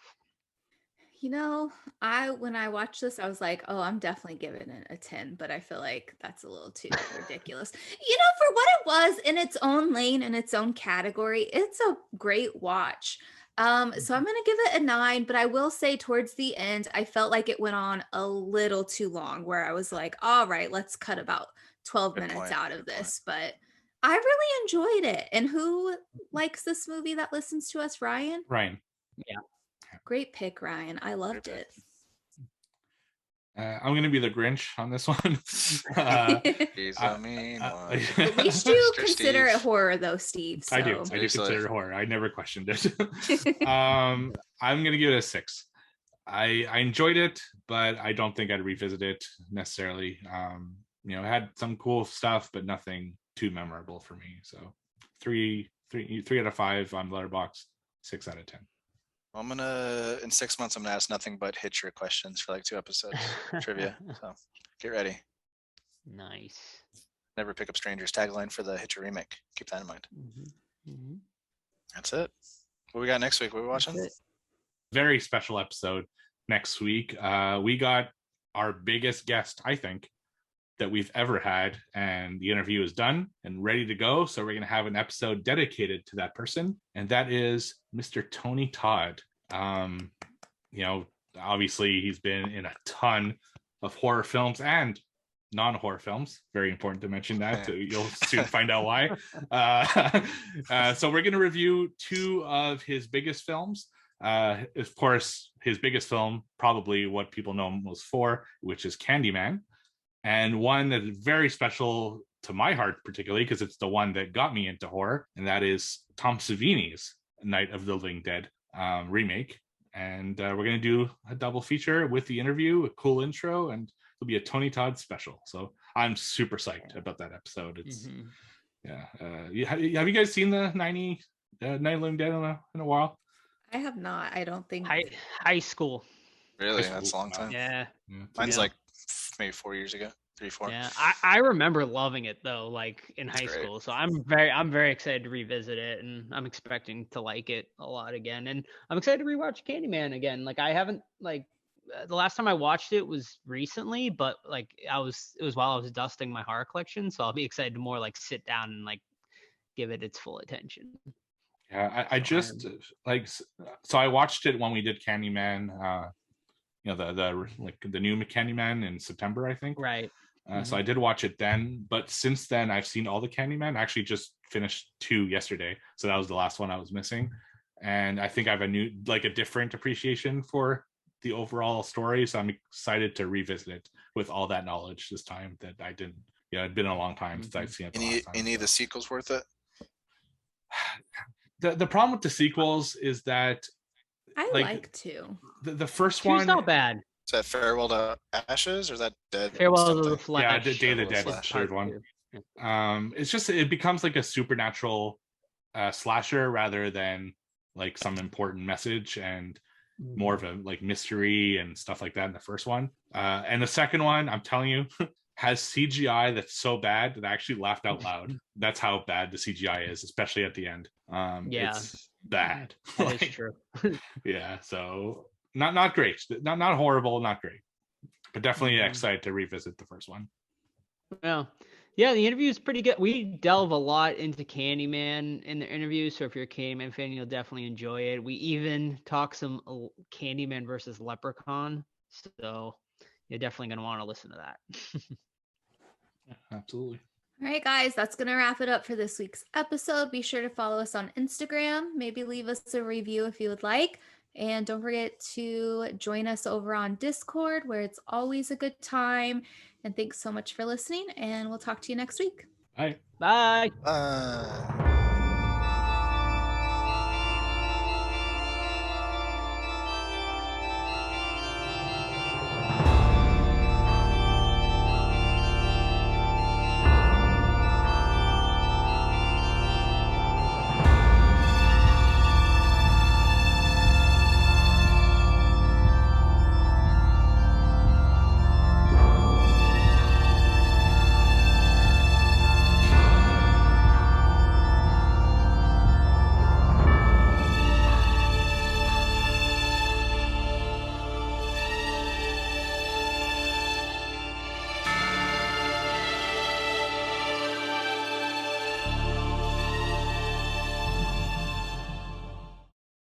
When I watched this, I was like, oh, I'm definitely giving it a 10, but I feel like that's a little too ridiculous. For what it was in its own lane, in its own category, it's a great watch. So I'm going to give it a 9, but I will say towards the end, I felt like it went on a little too long where I was like, all right, let's cut about 12 Good minutes point, out of good this. But I really enjoyed it. And who likes this movie that listens to us, Ryan? Ryan. Yeah. Great pick, Ryan. I loved Great it. I'm going to be the Grinch on this one. He's a mean one. At least you Mr. consider Steve. it horror, though, Steve. So. I do Seriously. consider it horror. I never questioned it. I'm going to give it a 6. I enjoyed it, but I don't think I'd revisit it necessarily. It had some cool stuff, but nothing too memorable for me. So 3 out of 5 on Letterboxd, 6 out of 10. In 6 months, I'm gonna ask nothing but Hitcher questions for like 2 episodes trivia. So get ready. Nice. Never pick up strangers tagline for the Hitcher remake. Keep that in mind. That's it. What we got next week? What are we watching? Very special episode next week. We got our biggest guest, I think, that we've ever had, and the interview is done and ready to go. So we're going to have an episode dedicated to that person, and that is Mr. Tony Todd. Obviously he's been in a ton of horror films and non-horror films. Very important to mention that. You'll soon find out why. So we're going to review 2 of his biggest films. Of course, his biggest film, probably what people know him most for, which is Candyman. And one that is very special to my heart, particularly because it's the one that got me into horror, and that is Tom Savini's Night of the Living Dead remake. And we're going to do a double feature with the interview, a cool intro, and it'll be a Tony Todd special. So I'm super psyched about that episode. It's have you guys seen the Night of the Living Dead in a while? I have not. I don't think. High school. Really? High school. That's a long time. Yeah. Mine's like maybe 4 years ago. 3, 4. Yeah, I remember loving it though, like in high great. school. So I'm very excited to revisit it, and I'm expecting to like it a lot again. And I'm excited to rewatch Candyman again. Like I haven't the last time I watched it was recently, but it was while I was dusting my horror collection. So I'll be excited to more like sit down and like give it its full attention. Yeah, I just so I watched it when we did Candyman. The new Candyman in September, I think. Right. So I did watch it then, but since then I've seen all the Candyman. I actually just finished 2 yesterday, so that was the last one I was missing. And I think I have a different appreciation for the overall story. So I'm excited to revisit it with all that knowledge this time that I didn't. It'd been a long time since I've seen it. Any of the sequels worth it? The problem with the sequels is that I like 2. The first Two's one not bad. Is that Farewell to Ashes or is that Dead? Farewell to the Flesh. Yeah, Day of the Dead is the Flesh. third one. It's just it becomes like a supernatural slasher rather than like some important message, and more of a like mystery and stuff like that in the first one. And the second one, I'm telling you, has CGI that's so bad that I actually laughed out loud. That's how bad the CGI is, especially at the end. Yeah. It's bad. That is true. Yeah, so not great, not horrible, not great, but definitely excited to revisit the first one. Yeah, the interview is pretty good. We delve a lot into Candyman in the interview, so if you're a Candyman fan, you'll definitely enjoy it. We even talk some Candyman versus Leprechaun, so you're definitely going to want to listen to that. Yeah, absolutely. All right, guys, that's going to wrap it up for this week's episode. Be sure to follow us on Instagram. Maybe leave us a review if you would like. And don't forget to join us over on Discord, where it's always a good time. And thanks so much for listening, and we'll talk to you next week. Bye. Bye. Uh